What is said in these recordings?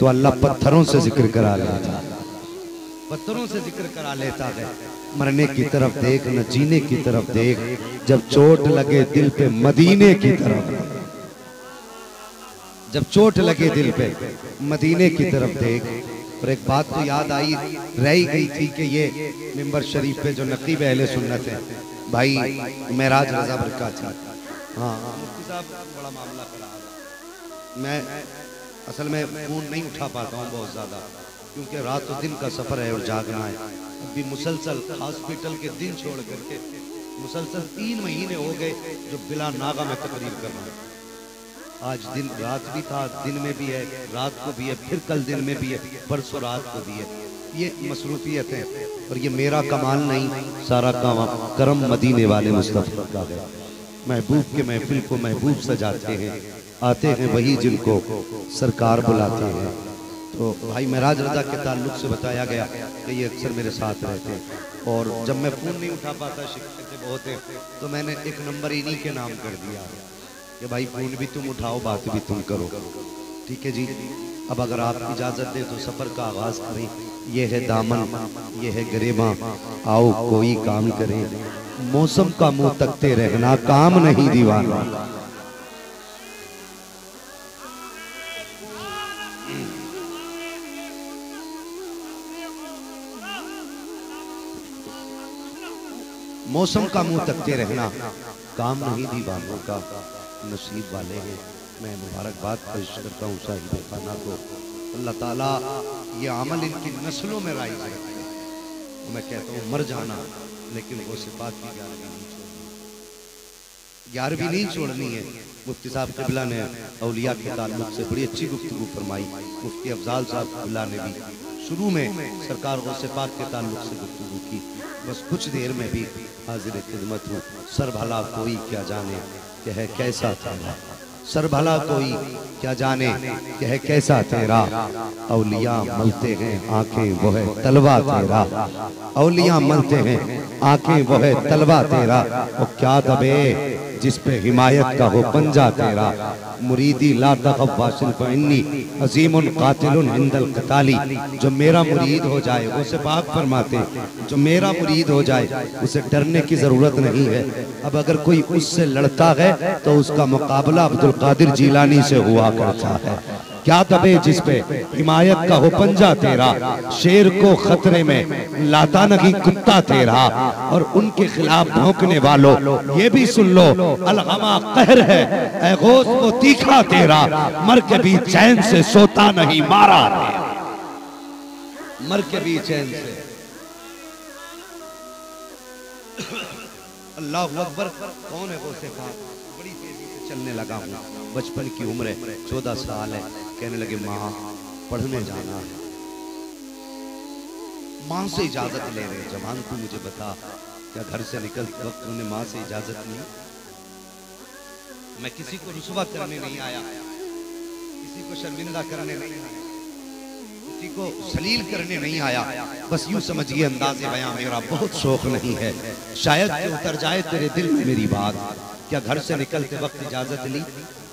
तो अल्लाह पत्थरों से जिक्र करा लेता, पत्थरों से जिक्र करा लेता है। मरने की तरफ देख न जीने की तरफ देख, जब चोट लगे दिल पे मदीने की तरफ, जब चोट लगे दिल पे मदीने की तरफ देख। और एक बात तो याद आई रह ही गई थी कि ये मिंबर शरीफ पे जो नकीब अहले सुन्नत है भाई महराज रजा बरकाती, हाँ मुफ्ती साहब बड़ा मामला करा। मैं असल में फोन नहीं उठा पाता हूँ बहुत ज़्यादा, क्योंकि रात और दिन का सफ़र है और जागना है। अभी मुसलसल हॉस्पिटल के दिन छोड़ करके मुसलसल 3 महीने हो गए जो बिला नागा में तकरीर कर रहा हूँ। आज दिन रात भी था, दिन में भी है, रात को भी है, फिर कल दिन में भी है, परसों रात को भी है। ये मसरूफियत है और ये मेरा कमाल नहीं, सारा करम मदीने वाले मुस्तफ़ा का है। महबूब के महफिल को महबूब सजाते हैं, आते हैं वही जिनको सरकार बुलाते हैं। तो भाई महराज रजा के ताल्लुक से बताया गया कि ये अक्सर मेरे साथ रहते हैं और जब मैं फ़ोन नहीं उठा पाता, शिकायतें बहुत हैं, तो मैंने एक नंबर इन्हीं के नाम कर दिया कि भाई फ़ोन भी तुम उठाओ, बात भी तुम करो। ठीक है जी। अब अगर आप इजाज़त दें तो सफ़र का आगाज़ करें। ये है दामन, ये है गिरेबां, आओ कोई काम करें। मौसम का मुँह तकते रहना काम नहीं दीवाना। मौसम का मुंह तकते रहना काम नहीं दीवानों का, नसीब वाले हैं। मैं मुबारकबाद पेश करता हूँ साहिब खाना को। अल्लाह ताला ये अमल इनकी नस्लों में राइज रखे। मैं कहता हूँ मर जाना, लेकिन वो सिफात की 11वीं नहीं छोड़नी है। मुफ्ती साहब क़िबला ने औलिया के ताल्लुक से बड़ी अच्छी गुफ्तगू फरमाई। मुफ्ती अफजाल साहब क़िबला ने भी शुरू में सरकार गौसे पाक के ताल्लुक से गुफ्तगू की। बस कुछ देर में भी हाजिर खिदमत हूँ। सर भला कोई क्या जाने कि है कैसा तेरा, सर भला कोई क्या जाने कि है कैसा तेरा। औलिया मलते हैं आंखें वो है तलवा तेरा, औलिया मलते हैं आंखें वो है तलवा तेरा। और क्या दबे जिस पे हिमायत का हो पंजा तेरा। मुरीदी ला तखफ वासिल फइन्नी अजीमुन कातिलुन इंदल क़ताली। जो मेरा मुरीद हो जाए, वो से पाक फरमाते, जो मेरा मुरीद हो जाए उसे डरने की जरूरत नहीं है। अब अगर कोई उससे लड़ता है तो उसका मुकाबला अब्दुल कादिर जीलानी से हुआ करता है। क्या दबे जिस पे हिमायत का हो पंजा तेरा। शेर को खतरे में लाता नहीं कुत्ता तेरा। और उनके खिलाफ भौंकने वालों ये भी सुन लो, अलगमा कहर है ऐ गौस वो तीखा तेरा। मर के भी चैन से सोता नहीं मारा तेरा, मर के भी चैन से। अल्लाह अकबर। कौन है वो से बड़ी तेजी से चलने लगा हूँ, बचपन की उम्र है, 14 साल है। कहने लगे माँ पढ़ने जाना है। माँ से इजाजत ले रहे, जवान तू मुझे बता क्या घर से निकलते वक्त तूने माँ से इजाजत ली? मैं किसी को रुसवा करने नहीं आया, किसी को शर्मिंदा करने नहीं आया, किसी को सलील करने नहीं आया। बस यूं समझिए अंदाज़े बयां मेरा बहुत शौक नहीं है। शायद कि उतर जाए तेरे दिल में मेरी बात। क्या घर से निकलते वक्त इजाजत ली?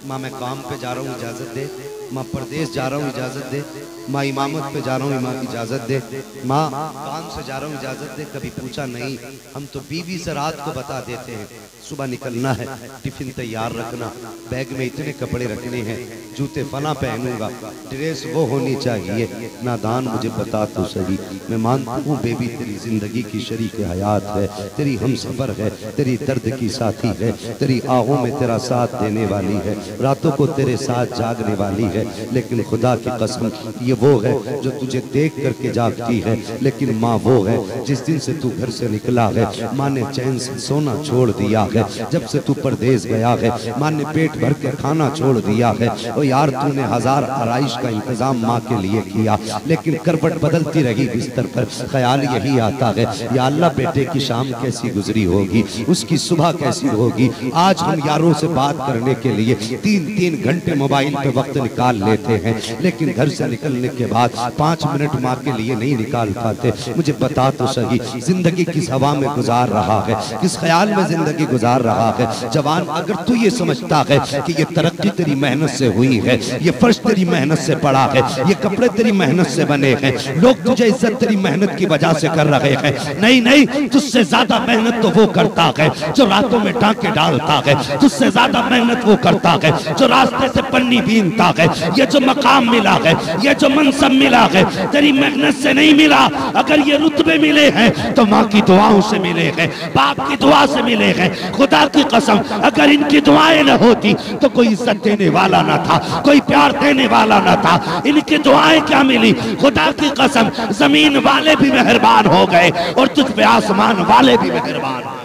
माँ मैं काम पे जा रहा हूँ इजाजत दे। माँ परदेश जा रहा हूँ इजाजत दे। माँ इमामत पे जा रहा हूँ, माँ इजाजत दे। माँ काम से जा रहा हूँ इजाजत दे। कभी पूछा नहीं। हम तो बीवी से रात को बता देते हैं सुबह निकलना है, टिफिन तैयार रखना, बैग में इतने कपड़े रखने हैं, जूते फला पहनूंगा, ड्रेस वो होनी चाहिए। नादान मुझे बता तो सही। मैं मानता हूँ बेबी तेरी जिंदगी की शरीक हयात है, तेरी हम सफर है, तेरी दर्द की साथी है, तेरी आहों में तेरा साथ देने वाली है, रातों को तेरे साथ जागने वाली है। लेकिन खुदा की कसम ये वो है जो तुझे देख करके जागती है, लेकिन माँ वो है जिस दिन से तू घर से निकला है माँ ने चैन से सोना छोड़ दिया है। जब से तू परदेश गया है माँ ने पेट भर के खाना छोड़ दिया है। और यार तूने 1000 आराइश का इंतजाम माँ के लिए किया, लेकिन करवट बदलती रही बिस्तर पर, ख्याल यही आता है या अल्लाह बेटे की शाम कैसी गुजरी होगी, उसकी सुबह कैसी होगी। आज हम यारों से बात करने के लिए 3-3 घंटे मोबाइल पे वक्त निकाल लेते हैं, लेकिन घर से निकलने के बाद 5 मिनट माँ के लिए नहीं निकाल पाते। मुझे बता तो सही, जिंदगी किस हवा में गुजार रहा है, किस ख्याल में जिंदगी गुजार रहा है। जवान, अगर तू ये समझता है कि ये तरक्की तेरी मेहनत से हुई है, ये फर्श तेरी मेहनत से पड़ा है, ये कपड़े तेरी मेहनत से बने हैं, लोग तुझे इज्जत तेरी मेहनत की वजह से कर रहे हैं, नहीं नहीं, तुझसे ज्यादा मेहनत तो वो करता है जो रातों में टांके डालता है, तुझसे ज्यादा मेहनत वो करता है जो रास्ते से पन्नी बीनता है। ये जो मकाम मिला है, ये जो मनसब मिला है, तेरी मेहनत से नहीं मिला। अगर ये रुतबे मिले हैं तो माँ की दुआओं से मिले हैं, बाप की दुआ से मिले हैं। खुदा की कसम, अगर इनकी दुआएं न होती तो कोई इज्जत देने वाला न था, कोई प्यार देने वाला न था। इनकी दुआएं क्या मिली, खुदा की कसम, जमीन वाले भी मेहरबान हो गए और तुझ पे आसमान वाले भी मेहरबान हो गए।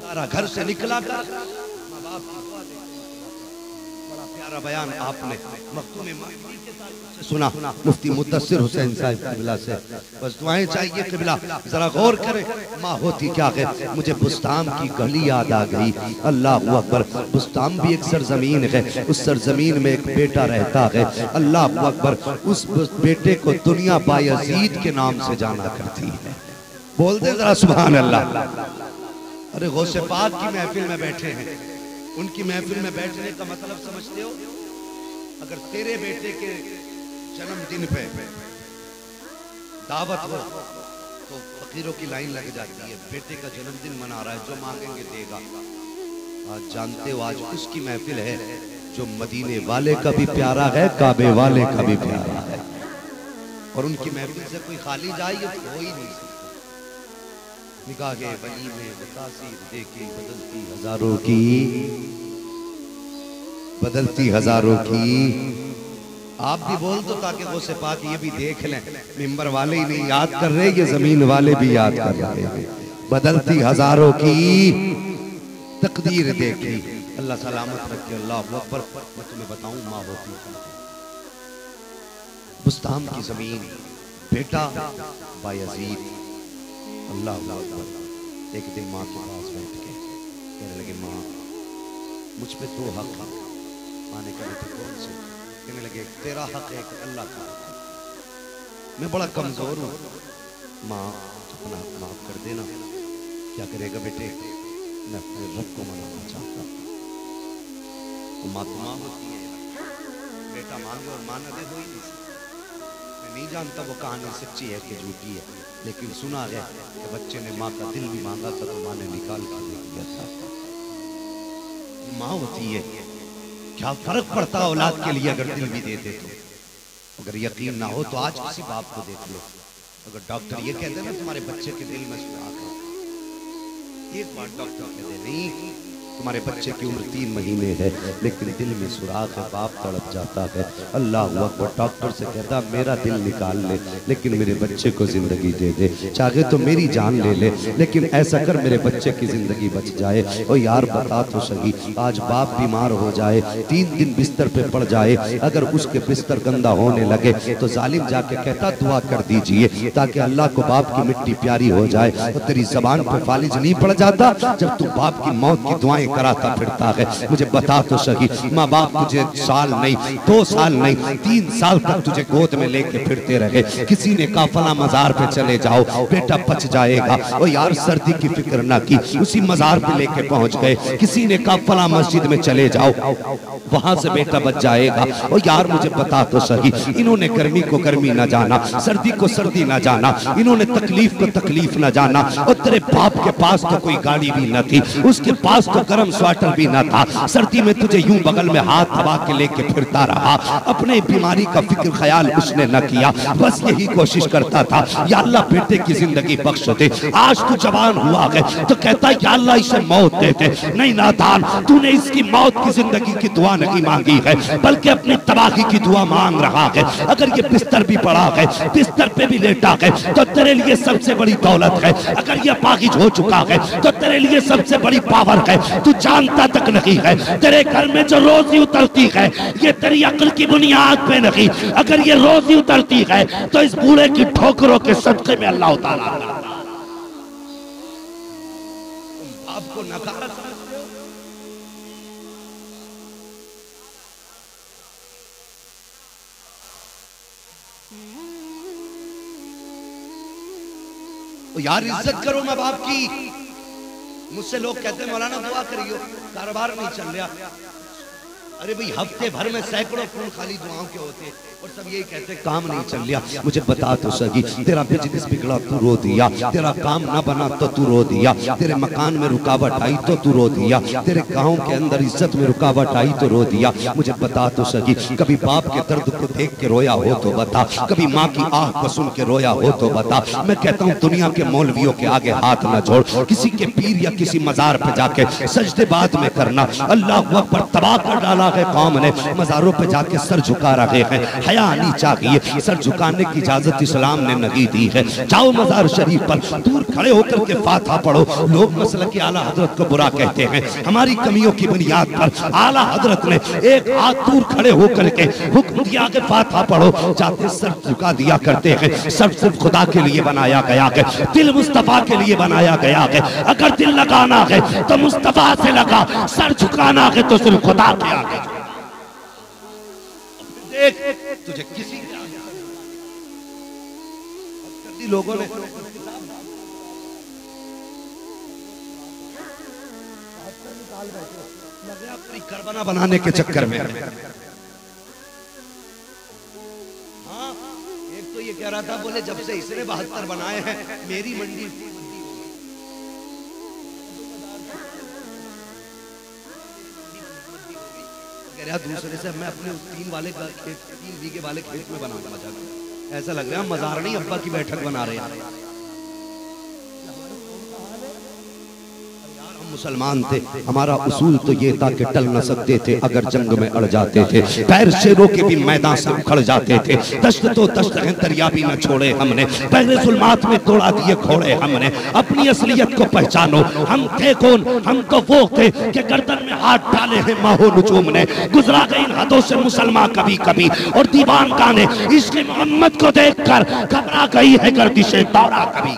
सारा घर से निकला कर माँ बाप की दुआ दे। बड़ा प्यारा बयान आपने मखदूम से सुना मुफ्ती मुद्दस्सिर हुसैन साहब क़िबला से। बस दुआएं चाहिए क़िबला, जरा गौर करें। माँ होती क्या है, मुझे बुस्तान की गली याद आ गई। अल्लाह अकबर, बुस्तान भी एक सरजमीन है, उस सरजमीन में एक बेटा रहता है। अल्लाह अकबर, उस बेटे को दुनिया बायजीद के नाम से जाना करती है। बोल दे जरा सुभान अल्लाह। अरे गौसे पाक की महफिल में बैठे हैं, उनकी महफिल में बैठने का मतलब समझते हो? अगर तेरे बेटे के जन्मदिन पे दावत हो तो फकीरों की लाइन लग जाती है। बेटे का जन्मदिन मना रहा है, जो मांगेंगे देगा। आज जानते हो, आज उसकी महफिल है जो मदीने वाले का भी प्यारा है, काबे वाले का भी प्यारा है, और उनकी महफिल से कोई खाली जाए तो हो ही नहीं। निगाहे बनी में बतासीर देखी, बदलती हजारों की, बदलती हजारों की। आप भी बोल दो ताकि वो सिपाही ये भी देख लें, मिंबर वाले ही नहीं याद कर रहे, ये जमीन वाले भी याद कर रहे हैं। बदलती हजारों की तकदीर देखी, अल्लाह सलामत रखे। अल्लाह अकबर। मैं तुम्हें बताऊं, माँ होती बुस्तान की जमीन, बेटा बायजीद। अल्लाह अकबर। एक दिन माँ के पास बैठ के कहने लगे, माँ मुझ पे 2 हक हैं। माँ ने कहा, तो कौन से? कहने लगे, तेरा हक है, अल्लाह का हक। मैं बड़ा कमजोर हूँ, माँ अपना हक माफ कर देना। क्या करेगा बेटे? मैं अपने रब को मनाना चाहता हूँ। तो माँ तो माँ होती है, बेटा मांगे और माँ न दे, हो ही नहीं सकता। मैं नहीं जानता वो कहानी सच्ची है कि झूठी है, लेकिन सुना है कि बच्चे ने माँ का दिल भी मांगा था तो माँ ने निकाल कर दे दिया था। माँ होती है, क्या फर्क पड़ता औलाद के लिए अगर दिल भी दे दे तो। अगर यकीन ना हो तो आज किसी बाप को देख लो, अगर डॉक्टर ये कहते ना तुम्हारे बच्चे के दिल में सुराख है, एक बार डॉक्टर कहते नहीं तुम्हारे बच्चे की उम्र 3 महीने है लेकिन दिल में सुराख है, बाप तड़प जाता है। अल्लाह अकबर। डॉक्टर से कहता मेरा दिल निकाल ले लेकिन मेरे बच्चे को जिंदगी दे दे, चाहे तो मेरी जान ले ले लेकिन ऐसा कर मेरे बच्चे की जिंदगी बच जाए। ओ यार बता तो सही, आज बाप बीमार हो जाए, 3 दिन बिस्तर पे पड़ जाए, अगर उसके बिस्तर गंदा होने लगे तो जालिम जाके कहता दुआ कर दीजिए ताकि अल्लाह को बाप की मिट्टी प्यारी हो जाए। तो तेरी जबान पे फालिज नहीं पड़ जाता जब तू बाप की मौत की दुआएं कराता फिरता है। मुझे बता तो सही, माँ बाप तुझे साल नहीं 2 साल नहीं 3 साल तक तुझे गोद में लेके फिरते रहे। किसी ने कहा फला मजार पे चले जाओ बेटा बच जाएगा, ओ यार सर्दी की फिक्र ना की, उसी मजार पे लेके पहुंच गए। किसी ने कहा फला मस्जिद में चले जाओ वहां से बेटा बच जाएगा। ओ यार मुझे बता तो सही, इन्होंने गर्मी को गर्मी ना जाना, सर्दी को सर्दी ना जाना, इन्होंने तकलीफ को तकलीफ ना जाना। और तेरे बाप के पास तो कोई गाड़ी भी न थी, उसके पास तो गर्म स्वेटर भी ना था, सर्दी में तुझे यूं बगल में हाथ दबा के लेके फिरता रहा। अपने बीमारी का फिक्र ख्याल उसने न किया, बस यही कोशिश करता था या अल्लाह बेटे की जिंदगी बख्श दे। आज तू जवान हुआ है तो कहता या अल्लाह इसे मौत दे दे। नहीं नादान, तूने इसकी मौत की जिंदगी की दुआ नहीं मांगी है बल्कि अपनी तबाही की दुआ मांग रहा है। अगर ये बिस्तर भी पड़ा है, बिस्तर पे भी लेटा है तो तेरे लिए सबसे बड़ी दौलत है। अगर ये पागिज हो चुका है तो तेरे लिए सबसे बड़ी पावर है, तू जानता तक नहीं है। तेरे घर में जो रोजी उतरती है ये तेरी अक्ल की बुनियाद पे नहीं, अगर ये रोजी उतरती है तो इस बूढ़े की ठोकरों के सदके में अल्लाह ताला आपको नकारा समझते हो। तो यार इज्जत करो माँ बाप की। मुझसे लोग कहते हैं मौलाना दुआ करियो, कारोबार नहीं चल रहा। अरे भाई हफ्ते भर में सैकड़ों फोन खाली दुआओं के होते और सब यही कहते काम नहीं चल रहा। मुझे बता तो सही, तेरा बिजनेस बिगड़ा तू रो दिया, तेरा काम ना बना तो तू रो दिया, तेरे मकान में रुकावट आई तो तू रो दिया, तेरे गांव के अंदर इज्जत में रुकावट आई तो रो दिया। मुझे बता तो सही, कभी बाप के दर्द को देख के रोया हो तो बता, कभी माँ की आह को सुन के रोया हो तो बता। मैं कहता हूँ दुनिया के मौलवियों के आगे हाथ न जोड़, किसी के पीर या किसी मजार पे जाके सजदे बाद में करना। अल्लाह अकबर तबाह कर डाला है कौम ने, मजारों पे जाके सर झुका रहे हैं। हया आनी चाहिए, सर झुकाने की इजाजत इस्लाम ने नहीं दी है। जाओ मजार शरीफ पर दूर खड़े होकर के फातिहा पढ़ो। लोग मसलक के आला हजरत को बुरा कहते हैं, हमारी कमियों की बुनियाद पर आला हजरत ने एक हाथ दूर खड़े होकर के हुक्म दिया कि फातिहा पढ़ो। जाते सर झुका दिया करते हैं। सर सिर्फ खुदा के लिए बनाया गया है, दिल मुस्तफा के लिए बनाया गया है। अगर दिल लगाना है तो मुस्तफा से लगा, सर झुकाना है तो सिर्फ खुदा के आगे। देख तुझे किसी लोगों ने करबना बनाने के चक्कर में। हाँ एक तो ये कह रहा था, बोले जब से इसने 72 बनाए हैं मेरी मंडी दूसरे से मैं अपने 3 बीघे वाले खेत में बनाऊंगा। मजा ऐसा लग रहा है मजार नहीं अब्बा की बैठक बना रहे हैं। मुसलमान थे, हमारा उसूल तो ये था कि टल न सकते थे अगर जंग में अड़ जाते थे। पैर शेरों के भी मैदान से उखड़ जाते थे। दश्त तो दश्त है, दरिया भी न छोड़े हमने, पहले जुल्मात में तोड़ा दिए घोड़े हमने। अपनी असलियत को पहचानो, हम थे कौन? हम तो वो थे कि गर्दन में हाथ डाले हैं माहो नुजूम ने। गुजरा गई इन हदों से मुसलमान कभी कभी, और दीवान गाने इश्क़ मोहम्मद को देखकर घबरा गई है गर्दिशे दौरा कभी।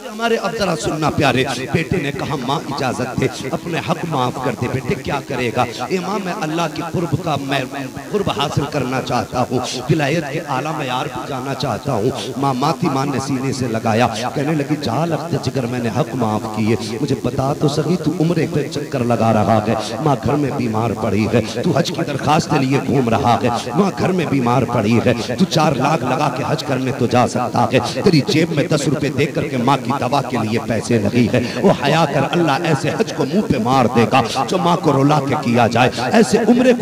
हमारे अब जरा सुनना प्यारे। बेटे ने कहा माँ इजाजत दे, अपने हक माफ कर दे। बेटे क्या करेगा? ए माँ मैं अल्लाह की कुर्ब हासिल करना चाहता हूँ, विलायत के आला मयार पर जाना चाहता हूँ। माँ माती माँ ने सीने से लगाया, कहने लगी जा लगते जिगर मैंने हक माफ किए, मुझे बता तो सही तू उम्रे पे चक्कर लगा रहा है, माँ घर में बीमार पड़ी है, तू हज की दरखास्त के लिए घूम रहा है, माँ घर में बीमार पड़ी है, तू 4 लाख लगा के हज करने तो जा सकता है, तेरी जेब में 10 रुपए दे करके माँ की दवा के लिए पैसे नहीं है। वो हया कर, अल्लाह ऐसे हज को मुंह पे मार देगा जो माँ को रुला के किया जाए। ऐसे उम्रे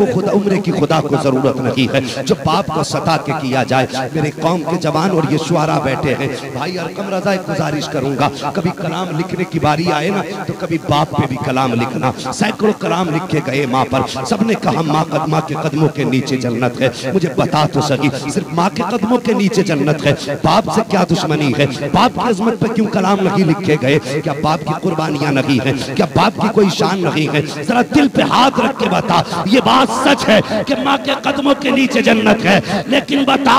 की खुदा को जरूरत नहीं है जो बाप को सता के किया जाए। मेरे कौम के जवान और ये शुआरा बैठे हैं, भाई अरकम रजा एक गुजारिश करूंगा, कभी कलाम लिखने की बारी आए ना तो कभी बाप पे भी कलाम लिखना। सैकड़ों कलाम लिखे गए माँ पर, सबने कहा माँ के कदमों के नीचे जन्नत है। मुझे बता तो सकी, सिर्फ माँ के कदमों के नीचे जन्नत है, बाप से क्या दुश्मनी है? बाप की अजमत पे क्यों कलाम नहीं लिखे गए? क्या बाप की कुर्बानियां नहीं है? क्या बाप की कोई शान नहीं है? जरा दिल पे हाथ रख के बता, ये बात सच है कि माँ के कदमों के नीचे जन्नत है, लेकिन बता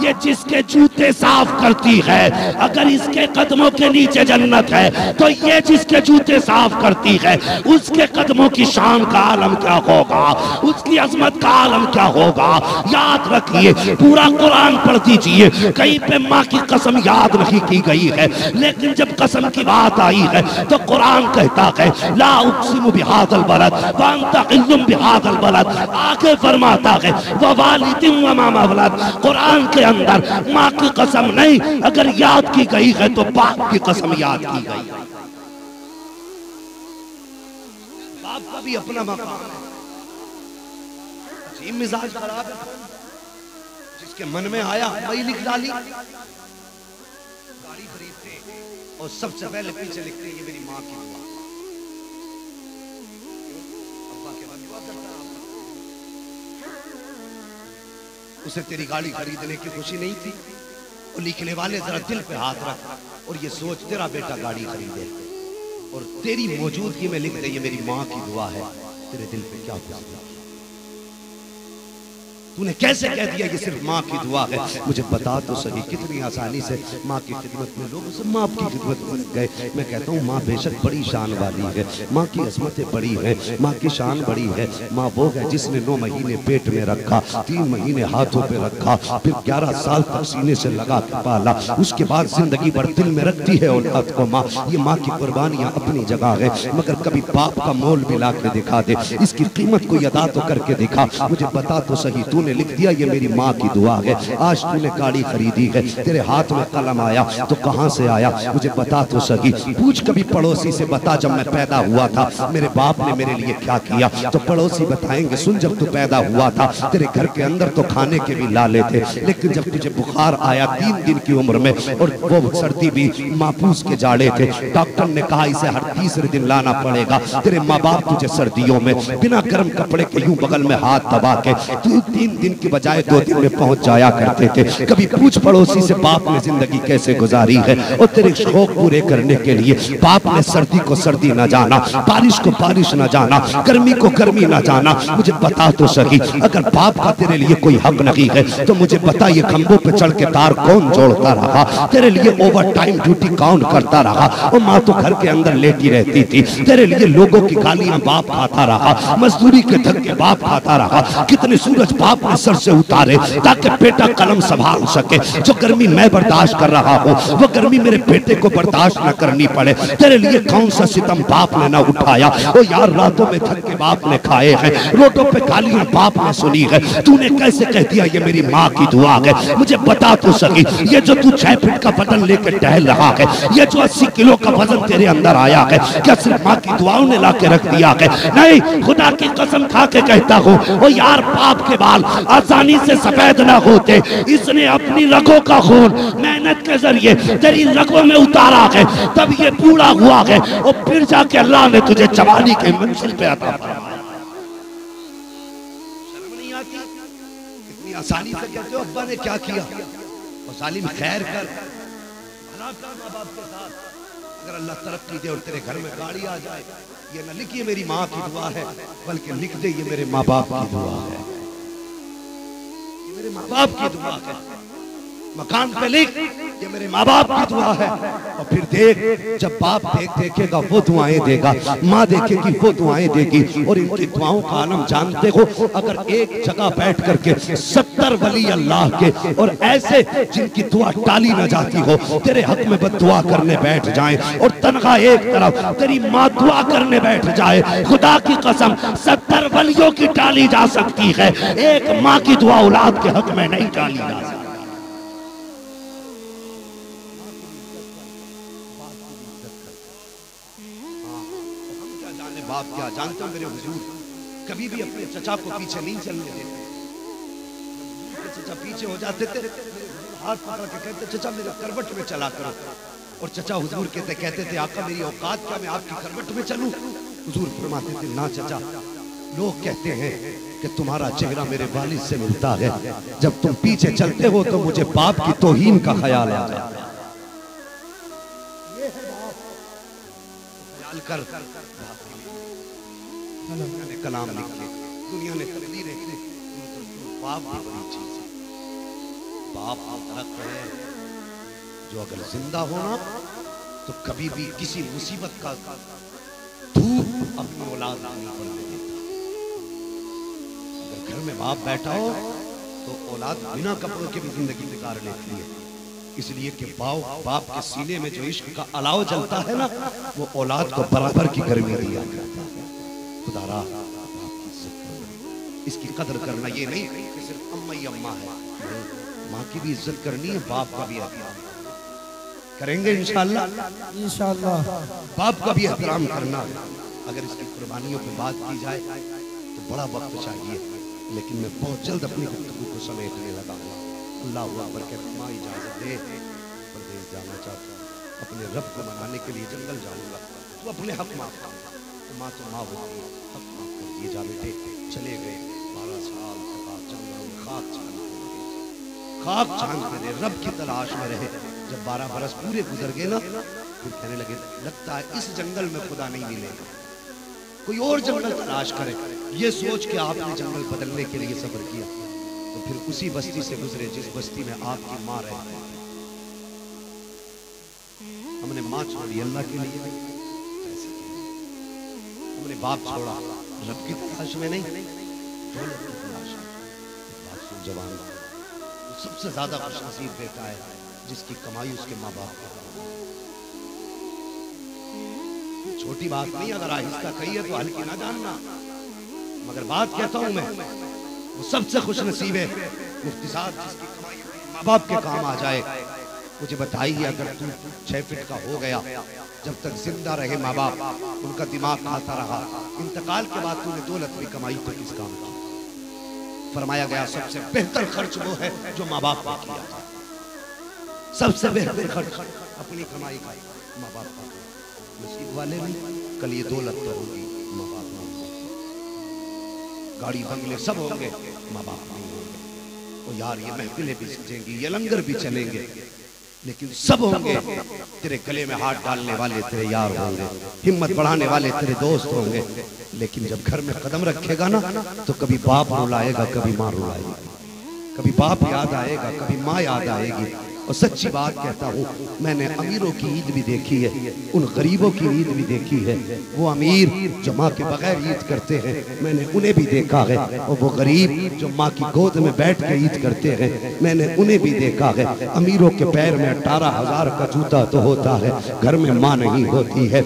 ये जिसके जूते साफ करती है, अगर इसके कदमों के नीचे जन्नत है तो ये जिसके जूते साफ करती है उसके कदमों की शान का आलम क्या होगा, उसकी अजमत का आलम क्या होगा? याद रखिए, पूरा कुरान पढ़ दीजिए, कहीं पे माँ की कसम याद नहीं की गई है, लेकिन जब कसम की बात आई है तो कुरान कहता है ला उक़सिमु बिहाज़ल बलद व अंत हिल्लुम बिहाज़ल बलद। आगे फरमाता है व वालिदिन व मा वलद। कुरान के अंदर माँ की कसम नहीं, अगर याद की गई है तो बाप की कसम याद की गई। बाप का भी अपना मकाम है। जी मिजाज खराब है, जिसके मन में आया वही लिख डाली। गाड़ी खरीदते और सबसे पहले पीछे लिखते ये मेरी माँ की दुआ, अब्बा के बाद दुआ करता है। उसे तेरी गाड़ी खरीदने की खुशी नहीं थी, और लिखने वाले जरा दिल पे हाथ रख और ये सोच तेरा बेटा गाड़ी खरीदे और तेरी मौजूदगी में लिख दे ये मेरी माँ की दुआ है, तेरे दिल पे क्या गुजरा? तूने कैसे कह दिया ये सिर्फ माँ की दुआ है? मुझे बता तो सही कितनी आसानी से माँ की खिदमत में लोग सब माँ की खिदमत में गए। मैं कहता हूँ माँ बेशक बड़ी शान वाली है, माँ की अजमतें बड़ी है, माँ की शान बड़ी है। माँ वो है जिसने 9 महीने पेट में रखा, 3 महीने हाथों पे रखा, फिर 11 साल तक सीने से लगा के पाला, उसके बाद जिंदगी भर दिल में रखती है औलाद को माँ। ये माँ की कुर्बानियाँ अपनी जगह है, मगर कभी बाप का मोल भी ला के दिखा दे, इसकी कीमत को अदा तो करके दिखा। मुझे बता तो सही, तूने लिख दिया ये मेरी माँ की दुआ है, आज तूने गाड़ी खरीदी है, तेरे हाथ में कलम आया तो कहां से आया? मुझे बता तो सही। पूछ कभी पड़ोसी से, बता जब मैं पैदा हुआ था मेरे बाप ने मेरे लिए क्या किया? तो पड़ोसी बताएंगे, सुन जब तू पैदा हुआ था तेरे घर के अंदर तो खाने के भी लाले थे, लेकिन जब तुझे बुखार आया 3 दिन की उम्र में, और वो सर्दी भी मापूस के जाड़े थे, डॉक्टर ने कहा इसे हर तीसरे दिन लाना पड़ेगा। तेरे माँ बाप तुझे सर्दियों में बिना गर्म कपड़े के यूं बगल में हाथ दबा के 3 दिन की बजाय 2 दिन में पहुंच जाया करते थे। कभी पूछ पड़ोसी से बाप ने जिंदगी कैसे गुजारी है, और तेरे शौक पूरे करने के लिए बाप ने सर्दी को सर्दी न जाना, बारिश को बारिश न जाना, गर्मी को गर्मी न जाना। मुझे बता तो सही, अगर बाप का तेरे लिए कोई हक नहीं है तो मुझे बता ये खंभों पे चढ़ के तार कौन जोड़ता रहा? तेरे लिए ओवर टाइम ड्यूटी कौन करता रहा? और माँ तो घर के अंदर लेटी रहती थी, तेरे लिए लोगों की गालियां बाप खाता रहा, मजदूरी के धक्के बाप खाता रहा, कितने सूरज बाप ने सर से उतारे ताकि बेटा कलम संभाल सके। जो गर्मी मैं बर्दाश्त कर रहा हूँ वो गर्मी मेरे बेटे को बर्दाश्त न करनी पड़े। तेरे लिए कौन सा सितम बाप ने न उठाया? ओ यार, रातों में धक्के बाप ने खाए हैं, रोडों पे गालियां बाप ने सुनी है, तूने कैसे कह दिया ये मेरी माँ की दुआ है? मुझे बता तो सही, ये जो तू 6 फीट का वजन लेकर टहल रहा है, ये जो 80 किलो का वजन तेरे अंदर आया है, क्या सिर्फ माँ की दुआओं ने ला के रख दिया है? नहीं, खुदा की कसम खा के कहता हूँ, ओ यार, बाप के बाल आसानी से सफेद ना होते, इसने अपनी रगों का खून मेहनत के जरिए तेरी रगों में उतारा है, तब ये पूरा हुआ है, और फिर जाके अल्लाह ने तुझे जवानी के मंजिल पे अता फरमाया। शर्म नहीं आती? इतनी आसानी से कहते हो अब्बा ने क्या किया? और सालिम खैर कर, भला कर माँ बाप के साथ। अगर अल्लाह तरक्की दे और तेरे घर में गाड़ी आ जाए, ये न लिखिए मेरी माँ की दुआ है, बल्कि लिख दे ये मेरे माँ बाप की दुआ है, मेरे माँ बाप की दुआ है। मकान पे लिख ये मेरे माँ बाप की दुआ है, और फिर देख जब बाप देखेगा वो दुआएं देगा, माँ देखेगी वो दुआएं देगी, और इनकी दुआओं का आलम जानते हो? अगर एक जगह बैठ करके 70 वली अल्लाह के और ऐसे जिनकी दुआ टाली न जाती हो तेरे हक में बद्दुआ करने बैठ जाएं, और तनख्वाह एक तरफ तेरी माँ दुआ करने बैठ जाए, खुदा की कसम 70 वलियों की टाली जा सकती है, एक माँ की दुआ औलाद के हक में नहीं टाली जा सकती। बाप क्या जानते हो मेरे हुजूर कभी भी अपने चचा को पीछे नहीं चलने देते। चचा पीछे हो जाते थे, हाथ पकड़ के कहते चचा मेरे करवट में चला करो, और चचा हुजूर कहते थे आका मेरी औकात क्या, मैं आपकी करवट में चलूं? हुजूर फरमाते थे ना चचा, लोग कहते हैं कि तुम्हारा चेहरा मेरे वालिद से मिलता है, जब तुम पीछे चलते हो तो मुझे बाप की तौहीन का ख्याल आ जाता है। ख्याल कर दुनिया ने कलाम लिखे, दुनिया ने तकदीरें लिखी, बाप भी बड़ी चीज है। बाप हक है जो अगर जिंदा होना तो कभी भी किसी मुसीबत का धूप अपनी औलाद नहीं पड़ने देता। अगर घर में बाप बैठा हो तो औलाद बिना कपड़ों के भी जिंदगी गुजार लेती है, इसलिए कि बाप के सीने में जो इश्क का अलाव जलता है ना, वो औलाद को बराबर की गर्मी दिया करता है। खुदारा इसकी कदर करना, ये नहीं कि सिर्फ अम्मा ही अम्मा है, माँ की भी इज्जत करनी है, बाप का भी एहतराम करेंगे इंशाअल्लाह। इंशाअल्लाह बाप का भी एहतराम करना है। अगर इसकी कुर्बानियों पे बात की जाए तो बड़ा वक्त चाहिए, लेकिन मैं बहुत जल्द अपनी गुफ्तगू को समेटने लगा हूँ। अल्लाह अकबर के माँ इजाजत दे, परदेश जाना चाहता हूँ, अपने रब को मनाने के लिए जंगल जाऊंगा, तो अपने हक मांगता हूँ, तो माँ होती है, हक माफ कर दिए जा बेटे। चले गए 12 साल तक जंगलों में खाक छानते रहे, रब की तलाश में रहे। जब 12 बरस पूरे गुजर गए ना, फिर कहने लगे लगता है इस जंगल में खुदा नहीं मिलेगा, कोई और जंगल तलाश करे। ये सोच के आपने जंगल बदलने के लिए सब्र किया, तो फिर उसी बस्ती से गुजरे जिस बस्ती में आपकी माँ रहती है। हमने माँ छोड़ी अल्लाह के लिए, हमने बाप छोड़ा रब की तलाश में नहीं, दौलत की तलाश में। बात सुन जवान, सबसे ज्यादा खुशनसीब बेटा है जिसकी कमाई उसके माँ बाप का। छोटी बात नहीं, अगर आहिस्ता कही है तो हल्की ना जानना, मगर बात कहता हूं मैं, वो सबसे खुशनसीब है मुफ्ती साहब जिसकी कमाई माँ बाप के काम आ जाए। मुझे बताइए, अगर तू 6 फीट का हो गया, जब तक जिंदा रहे माँ बाप, उनका दिमाग खाता रहा, इंतकाल के बाद तूने दौलत भी कमाई तो किस काम की? फरमाया गया सबसे बेहतर खर्च वो है जो माँ बाप ने किया था। सबसे बेहतर खर्च अपनी कमाई का माँ बाप का। नसीब वाले नहीं, कल ये दौलत तो होगी, माँ बाप नहीं होंगे, गाड़ी बंगले सब होंगे, माँ बाप नहीं होंगे। और यार ये महफिलें भी सजेंगी, ये लंगर भी चलेंगे, लेकिन सब होंगे। तेरे गले में हाथ डालने वाले तेरे यार होंगे, हिम्मत बढ़ाने वाले तेरे दोस्त होंगे, लेकिन जब घर में कदम रखेगा ना तो कभी बाप रुलाएगा, कभी माँ रुलाएगी, कभी बाप याद आएगा, कभी माँ याद आएगी। और सच्ची बात कहता हूँ, मैंने अमीरों की ईद भी देखी है, उन गरीबों की ईद भी देखी है। वो अमीर जो माँ के बगैर ईद करते हैं, मैंने उन्हें भी देखा है, और वो गरीब जो माँ की गोद में बैठ के ईद करते हैं, मैंने उन्हें भी देखा है। अमीरों के पैर में 18,000 का जूता तो होता है, घर में माँ नहीं होती है।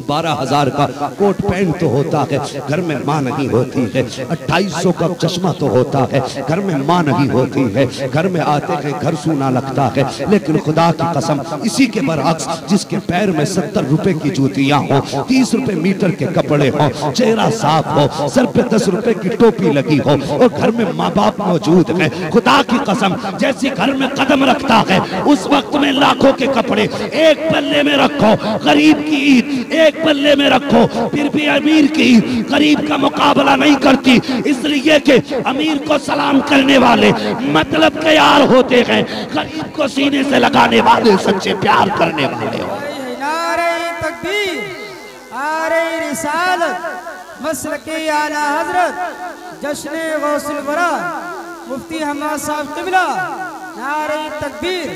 12,000 का कोट पैंट तो होता है, घर में माँ नहीं होती है। 2800 का चश्मा तो होता है, घर में माँ नहीं होती है। घर में आते हैं घर सूना लगता है, लेकिन खुदा की कसम इसी के बरअक्स, जिसके पैर में 70 रुपए की जूतियां हो, 30 रुपए मीटर के कपड़े हो, चेहरा साफ हो, सर पे 10 रुपए की टोपी लगी हो, और घर में माँ बाप मौजूद है, खुदा की कसम जैसी घर में कदम रखता है उस वक्त में लाखों के कपड़े एक पल्ले में रखो, गरीब की ईद एक पल्ले में रखो, फिर भी अमीर की ईद गरीब का मुकाबला नहीं करती। इसलिए कि अमीर को सलाम करने वाले मतलब के यार होते हैं, गरीब को सीने से लगाने वाले सच्चे प्यार करने वाले हो। नारे तकबीर, नारे रिसालत, मसलके आला हजरत जश्न गौसुल वरा मुफ्ती हम्माद साहब क़िबला, नारे तकबीर,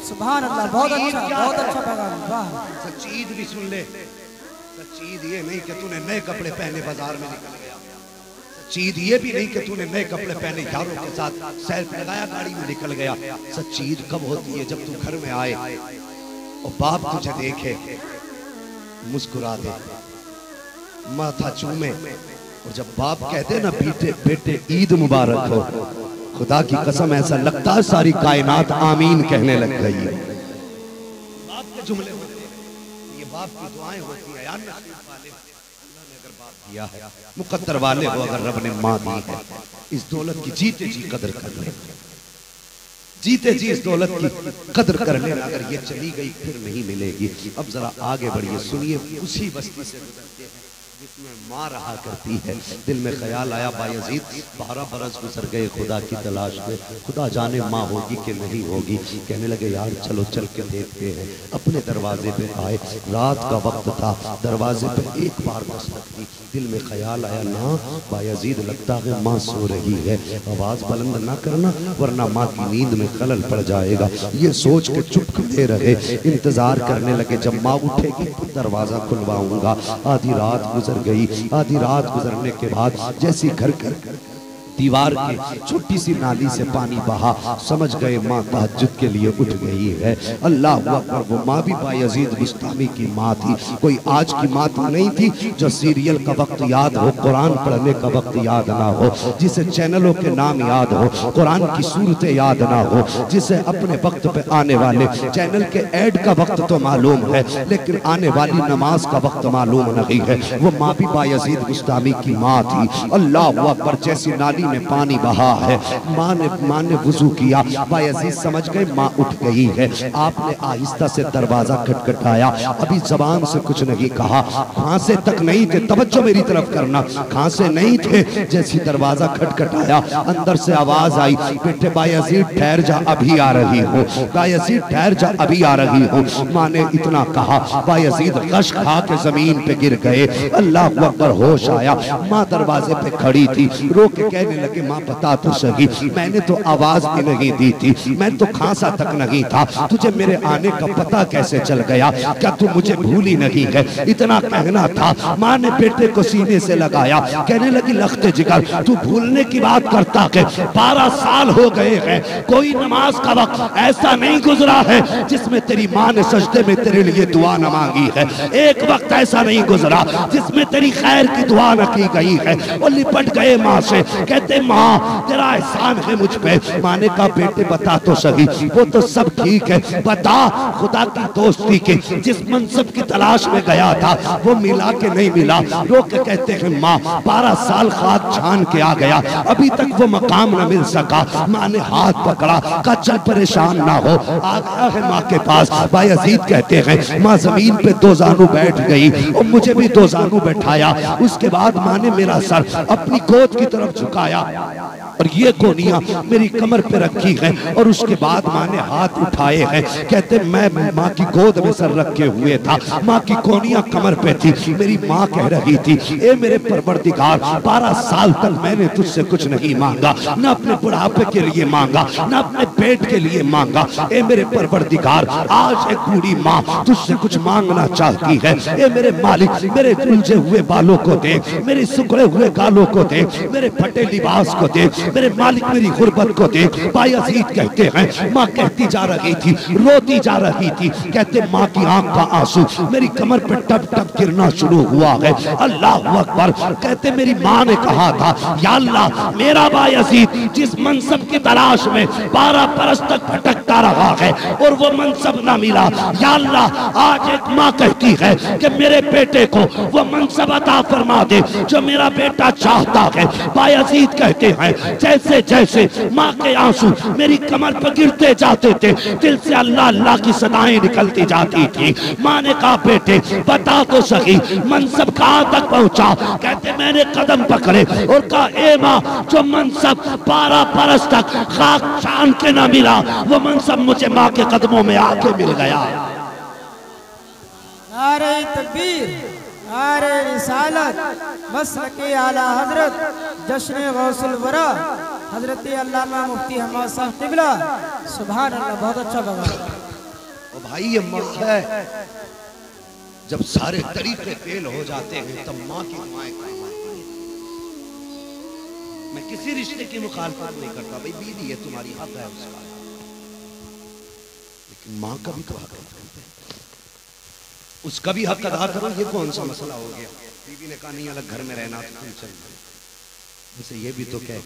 सुभान अल्लाह। बहुत अच्छा पैगाम। वाह, सच्ची ईद भी सुन ले। सच्ची ईद ये नहीं कि तूने नए कपड़े पहने बाजार में निकल गया, सच्ची ईद ये भी नहीं कि तूने नए कपड़े पहने यारों के साथ सेल्फ लगाया गाड़ी में निकल गया। सच्ची ईद कब होती है? जब तू घर में आए और बाप तुझे देखे, मुस्कुरा दे, माथा चूमे, और जब बाप कहते ना बेटे बेटे ईद मुबारक हो, खुदा की कसम ऐसा लगता है सारी कायनात आमीन कहने लग गई है। बाप के जुमले होते हैं, ये बाप की दुआएं होती है यार। किया है मुकद्दर वाले हो, अगर रब ने माँ दी है, इस दौलत की जीते जी कदर कर ले, जीते जी इस दौलत की कदर कर ले। अगर ये चली गई फिर नहीं मिलेगी। अब जरा आगे बढ़िए, सुनिए उसी बस्ती से जिसमें माँ रहा करती है। दिल में ख्याल आया बायजीद 12 बरस गुजर गए खुदा की तलाश में, खुदा जाने माँ होगी कि नहीं होगी। कहने लगे यार चलो चल के देखते हैं। अपने दरवाजे पे आए, रात का वक्त था, दरवाजे पे एक बार दस्तक दी। दिल में ख्याल आया ना बायजीद लगता है माँ सो रही है, आवाज बुलंद ना करना वरना माँ की नींद में खलल पड़ जाएगा। ये सोच के चुप खड़े रहे, इंतजार करने लगे जब माँ उठेगी तो दरवाजा खुलवाऊंगा। आधी रात गुजर गई। आधी रात गुजरने के बाद जैसी घर घर दीवार की छोटी सी नाली से पानी बहा, समझ गए माँ तहज्जुद के लिए उठ गई है। अल्लाह अकबर। वो माँ भी बायजीद बुस्तामी की माँ थी, कोई आज की माँ तो नहीं थी जो सीरियल का वक्त याद हो, कुरान पढ़ने का वक्त याद ना हो, जिसे चैनलों के नाम याद हो, कुरान की सूरतें याद ना हो, जिसे अपने वक्त पे आने वाले चैनल के ऐड का वक्त तो मालूम है लेकिन आने वाली नमाज का वक्त मालूम नहीं है। वो माँ भी बायजीद बुस्तामी की माँ थी। अल्लाह अकबर। जैसी नाली में पानी बहा है, माँ ने वुजू किया, बायजीद समझ गए माँ उठ गई है। आपने आहिस्ता से दरवाजा खटखटाया, अभी जबान से कुछ नहीं कहा, खांसे तक नहीं थे, तवज्जो मेरी तरफ करना, खांसे नहीं थे। जैसी दरवाजा खटखटाया अंदर से आवाज आई, बेटे बायजीद ठहर जा अभी आ रही हूँ, बायजीद ठहर जा अभी आ रही हूँ। माँ ने इतना कहा, बायजीद गश खा के जमीन पे गिर गए। अल्लाह अकबर। होश आया, माँ दरवाजे पे खड़ी थी, रो के कहने कहने लगे माँ बता तो सही, मैंने तो आवाज भी नहीं दी थी, मैं तो खांसा तक नहीं था, तुझे मेरे आने का पता कैसे चल गया? क्या तू मुझे भूल ही नहीं है? इतना कहना था। माँ ने बेटे को सीने से लगाया, कहने लगी लख्ते जिगर तू भूलने की बात करता है, 12 साल हो गए हैं, कोई नमाज का वक्त ऐसा नहीं गुजरा है जिसमें तेरी माँ ने सजदे में तेरे लिए दुआ न मांगी है, एक वक्त ऐसा नहीं गुजरा जिसमें तेरी खैर की दुआ न की गई है। वो लिपट गए माँ से, कहते माँ तेरा एहसान है मुझ पे। माँ ने कहा बेटे बता तो सही, वो तो सब ठीक है, बता खुदा की दोस्ती के जिस मनसब की तलाश में गया था वो मिला के नहीं मिला? लोग कहते हैं माँ 12 साल खाक छान के आ गया, अभी तक वो मकाम न मिल सका। माँ ने हाथ पकड़ा, कहा चल परेशान ना हो, आ गया है माँ के पास। भाई अजीज कहते हैं माँ जमीन पे 2 जानू बैठ गई और मुझे भी 2 जानू बैठाया। उसके बाद माँ ने मेरा सर अपनी गोद की तरफ झुकाया और ये कोनिया मेरी कमर पे रखी है और उसके बाद माँ ने हाथ उठाए हैं। कहते मैं माँ की गोद में सर रखे हुए था, माँ की कोनिया कमर पे थी। मेरी माँ कह रही थी ए मेरे परवरदिगार 12 साल तक मैंने तुझसे कुछ नहीं मांगा, न अपने बुढ़ापे के लिए मांगा, न अपने पेट के लिए मांगा। ए मेरे परवरदिगार आज एक बूढ़ी माँ तुझसे कुछ मांगना चाहती है। ए मेरे मालिक मेरे उलझे हुए बालों को दे, मेरे सुखड़े हुए गालों को दे, मेरे फटे लिबास को दे, मेरे मालिक मेरी गुर्बत को दे। भाई अजीज कहते हैं माँ कहती जा रही थी, रोती जा रही थी। कहते माँ की आंख का आंसू मेरी कमर पे टप टप गिरना शुरू हुआ है। अल्लाह अकबर। कहते मेरी माँ ने कहा था या अल्लाह मेरा भाई अजीज जिस मनसब की तलाश में 12 बरस तक भटकता रहा है और वो मनसब ना मिला, या अल्लाह आज एक माँ कहती है कि मेरे बेटे को वो मनसब अता फरमा दे जो मेरा बेटा चाहता है। भाई अजीज कहते हैं जैसे जैसे माँ के आंसू मेरी कमर पर गिरते जाते थे, दिल से अल्लाह अल्लाह की सदाएं निकलती जाती थी। माँ ने कहा बेटे बता तो सही मनसब कहाँ तक पहुँचा? कहते मैंने कदम पकड़े और कहा ए माँ जो मनसब 12 बरस तक खाक छान के न मिला वो मनसब मुझे माँ के कदमों में आके मिल गया। नारे तकबीर, नारे रिसालत, मसलके आला हजरत जश्न गौसुल वरा हजरत अल्लामा मुफ्ती हमाद साहब क़िबला। सुभान अल्लाह, बहुत अच्छा बगा। ओ भाई ये माँ है, जब सारे तरीके फेल हो जाते हैं तब माँ की दुआएं काम आती हैं। मैं किसी रिश्ते की मुखालफत नहीं करता, भाई बीवी है तुम्हारी हक है उसका, लेकिन माँ का भी तो हक है, उसका भी हक अदा करो। ये कौन सा मसला हो गया? बीवी ने कहा नहीं अलग घर में रहना तो तुम चल जाओ। वैसे ये भी तो कह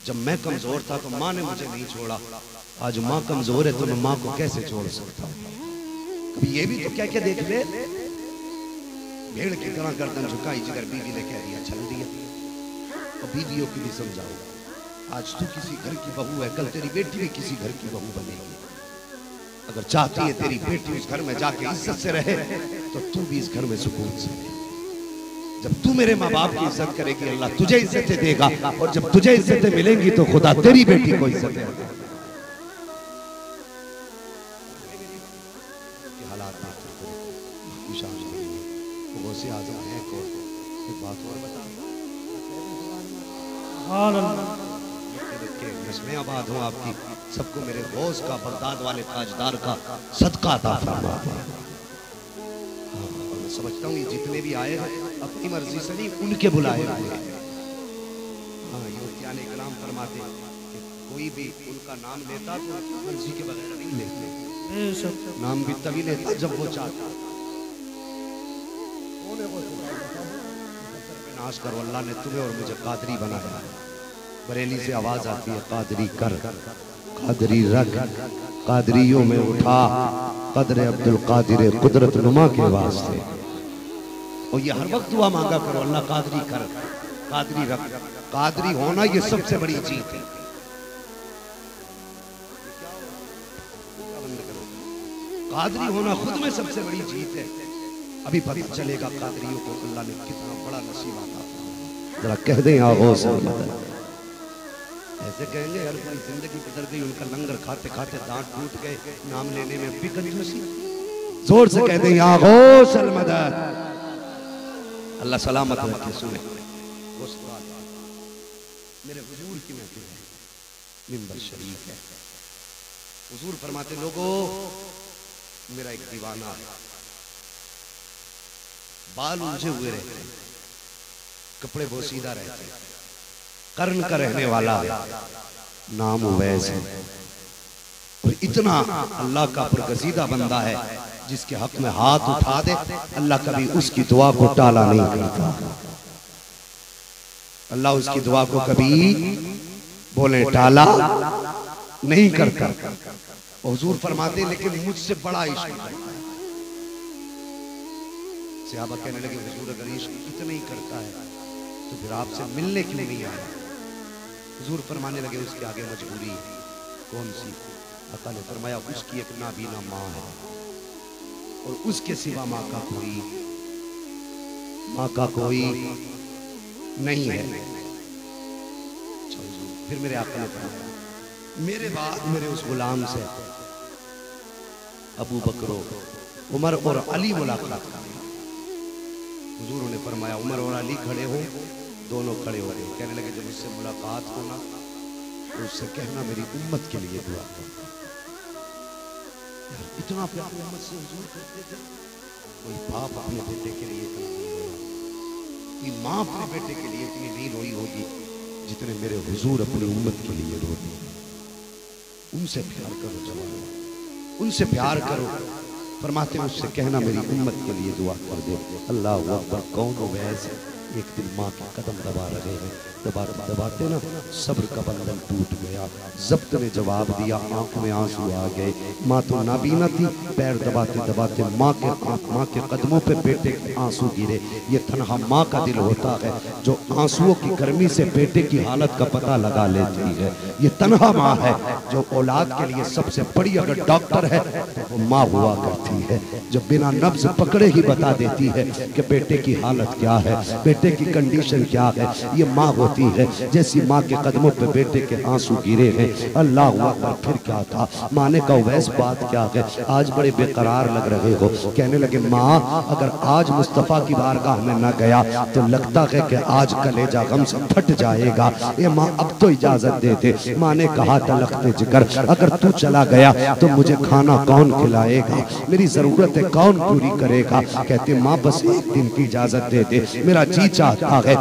जब मैं कमजोर था तो माँ ने मुझे नहीं छोड़ा, आज माँ कमजोर है तो मैं माँ को कैसे छोड़ सकता हूँ? कभी ये भी तो क्या क्या देख ले, भेड़ की तरह गर्दन झुकाई जिधर बीवी ने कह दिया चल दिया। और बीवियों की भी समझाओ, आज तू किसी घर की बहू है, कल तेरी बेटी भी किसी घर की बहू बनेगी। अगर चाहती है तेरी बेटी उस घर में जाके इज्जत से रहे तो तू भी इस घर में सुकून से रहे। जब तू मेरे माँ बाप की इज्जत करेगी अल्लाह तुझे इज्जतें देगा, और जब तुझे इज्जतें मिलेंगी तो खुदा तेरी बेटी को इज्जतें देगा। हालात से आजम है को एक बात और बता, नस्लें आबाद हो आपकी, सबको मेरे गौस का बगदाद वाले ताजदार का सदका अता फरमा। मैं समझता हूँ ये जितने भी आए हैं अपनी मर्जी से नहीं उनके बुलाए हुए हैं। हाँ युवतियान इकराम फरमाते कि कोई भी उनका नाम लेता तो मर्जी के बगैर नहीं लेते, नाम भी तभी लेता जब वो चाहता। नाश करो, अल्लाह ने तुम्हें और मुझे कादरी बनाया। बरेली से आवाज आती है कादरी कर, कादरी रख, कादरियों में उठा कदर अब्दुल कादिर कुदरत नुमा के वास्ते। और ये हर वक्त दुआ मांगा करो अल्लाह कादरी कर, कादरी रख। कादरी होना ये सबसे बड़ी जीत है। कादरी होना खुद में सबसे बड़ी जीत है। अभी पता चलेगा कादरियों को अल्लाह ने कितना बड़ा नसीब आता। जरा कह दें ऐसे कहेंगे यार पूरी जिंदगी गुजर गई उनका लंगर खाते खाते दांत टूट गए, नाम लेने में भी कंजूसी। जोर से कह दें या गौसल मदद। अल्लाह सलामत रखे। सुने मेरे हुजूर की महफिल है, मिंबर शरीफ है। हुजूर फरमाते लोगों मेरा एक दीवाना है, बाल उलझे हुए रहते, कपड़े बोसीदा रहते, कर्न का रहने वाला है, नाम उवैस है। और इतना अल्लाह का बरगजीदा बंदा है जिसके हक में हाथ उठा दे अल्लाह कभी उसकी दुआ को टाला नहीं करता। अल्लाह उसकी दुआ को कभी बोले टाला नहीं करता। हुजूर फरमाते लेकिन मुझसे बड़ा इश्क करता है। सहाबा कहने लगे हुजूर अगर इश्क इतना ही करता है तो फिर आपसे मिलने क्यों नहीं आया? हुजूर फरमाने लगे उसके आगे मजबूरी है। कौन सी? अका ने फरमाया उसकी एक नाबीना माँ है और उसके सिवा माँ का कोई नहीं है। फिर मेरे आका ने फरमाया मेरे बाद मेरे उस गुलाम से अबू बकरो उमर और अली मुलाकात करें। हुजूर ने फरमाया उमर और अली खड़े हो, दोनों खड़े हो गए। कहने लगे जब उससे मुलाकात होना तो उससे कहना मेरी उम्मत के लिए दुआ करो। यार इतना प्यार उम्मत से हुजूर करते थे। कोई बाप अपने बेटे के लिए इतना नहीं रोया, कोई माँ अपने बेटे के लिए इतनी नहीं रोई होगी जितने मेरे हुजूर अपनी उम्मत के लिए रोते। उनसे प्यार करो जवानों, उनसे प्यार करो। फरमाते उससे कहना मेरी उम्मत के लिए दुआ कर दे। अल्लाह अकबर। कौन उवैस एक दिन माँ के कदम दबा रहे हैं, दबाते दबाते ना सब्र का बंधन टूट गया। जब्त ने जवाब दिया, आंख में आंसू आ गए। माँ तो नाबीना थी, पैर दबाते दबाते माँ के कदमों पे बेटे के आंसू गिरे। ये तन्हा माँ का दिल होता है जो आंसुओं की गर्मी से बेटे की हालत का पता लगा लेती है। ये तन्हा माँ है जो औलाद के लिए सबसे बड़ी अगर डॉक्टर है तो वो माँ हुआ करती है, जो बिना नब्ज पकड़े ही बता देती है कि बेटे की हालत क्या है, बेटे की कंडीशन क्या है। ये माँ होती है। जैसी माँ के कदमों पे बेटे के आंसू गिरे हैं, अल्लाह अकबर। फिर क्या था? माँ ने कहा वैस बात क्या है, आज बड़े बेकरार लग रहे हो। कहने लगे माँ अगर आज मुस्तफ़ा की बारगाह में न गया तो लगता है कि आज कलेजा गम से फट जाएगा। ये माँ अब तो इजाजत दे दे। माँ ने कहा तलख्ते जिगर अगर तू चला गया तो मुझे खाना कौन खिलाएगा, मेरी जरूरत है कौन पूरी करेगा। कहते माँ बस एक दिन की इजाजत दे दे, मेरा जी चाहता है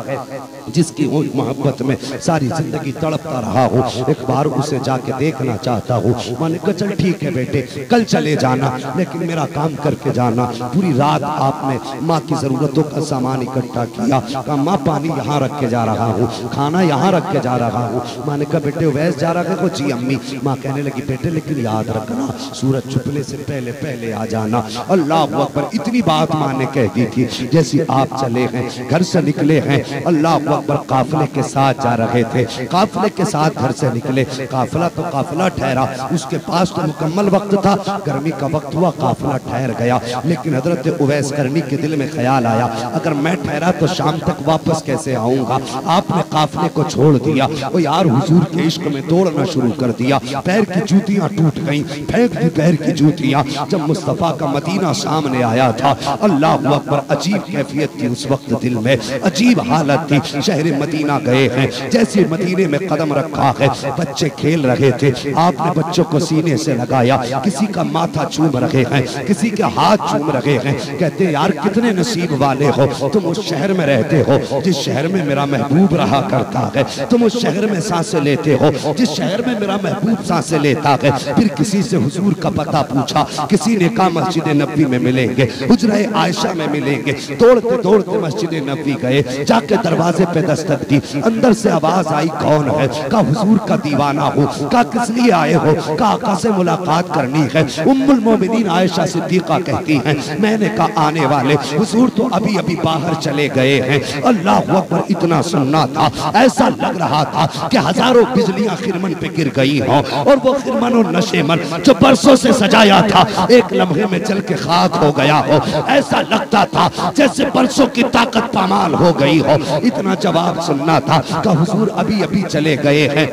जिसकी मोहब्बत में सारी जिंदगी तड़पता रहा हूँ, एक बार उसे जाके देखना चाहता हूँ। मैंने कहा चल ठीक है बेटे कल चले जाना, लेकिन मेरा काम करके जाना। पूरी रात आपने माँ की जरूरतों का सामान इकट्ठा किया। कहा माँ पानी यहाँ रख के जा रहा हूँ, खाना यहाँ रख के जा रहा हूँ। मैंने कहा बेटे वैस जा रहा है? जी अम्मी। माँ कहने लगी बेटे लेकिन याद रखना सूरज छुपने से पहले पहले आ जाना। अल्लाह अकबर। इतनी बात माँ ने कह दी थी। जैसे आप चले हैं, घर से निकले हैं, अल्लाह अकबर, काफिले के साथ जा रहे थे, काफिले के साथ घर से निकले। काफिला तो काफिला ठहरा, उसके पास तो मुकम्मल वक्त था, गर्मी का वक्त हुआ, काफिला ठहर गया। लेकिन हजरत उवैस करनी के दिल में ख्याल आया अगर मैं ठहरा तो शाम तक वापस कैसे आऊंगा। आपने काफिले को छोड़ दिया और यार हुजूर के इश्क में दौड़ना शुरू कर दिया। पैर की जूतियां टूट गईं, फेंक दी पैर की जूतियां। जब मुस्तफा का मदीना सामने आया था, अल्लाह अकबर, अजीब कैफियत थी उस वक्त दिल में, अजीब हालत थी। शहर मदीना गए हैं, जैसे मदीने में कदम रखा है, बच्चे खेल रहे थे। आपने बच्चों को सीने से लगाया, किसी का माथा चूम रहे हैं, किसी के हाथ चूम रहे हैं। कहते यार कितने नसीब वाले हो, तुम उस शहर में रहते हो जिस शहर में मेरा महबूब रहा करता है। तुम उस शहर में सांसें लेते हो जिस शहर में मेरा महबूब सांसें लेता है। फिर किसी से हुजूर का पता पूछा, किसी ने कहा मस्जिद नबी में मिलेंगे, हुजरा आयशा में मिलेंगे। दौड़ते दौड़ते मस्जिद नबी गए, जाके दरवाजे पे दस्तक दी। अंदर से आवाज आई कौन है? कहा हुजूर का दीवाना हूँ। कहा किस लिए आए हो? कहा आका से मुलाकात करनी है। उम्मुल मोमिनीन आयशा सिद्दीका कहती हैं मैंने कहा आने वाले हुजूर तो अभी अभी बाहर चले गए हैं। अल्लाह अकबर। इतना सुनना था, ऐसा लग रहा था कि हजारों बिजलियां खिरमन पे गिर गई हों और वो खिरमन और नशेमन जो बरसों से सजाया था एक लम्हे में जल के खाक हो गया हो। ऐसा लगता था जैसे बरसों की ताकत पामाल हो गई हो। इतना जवाब सुनना था। का हुजूर अभी अभी चले गए हैं।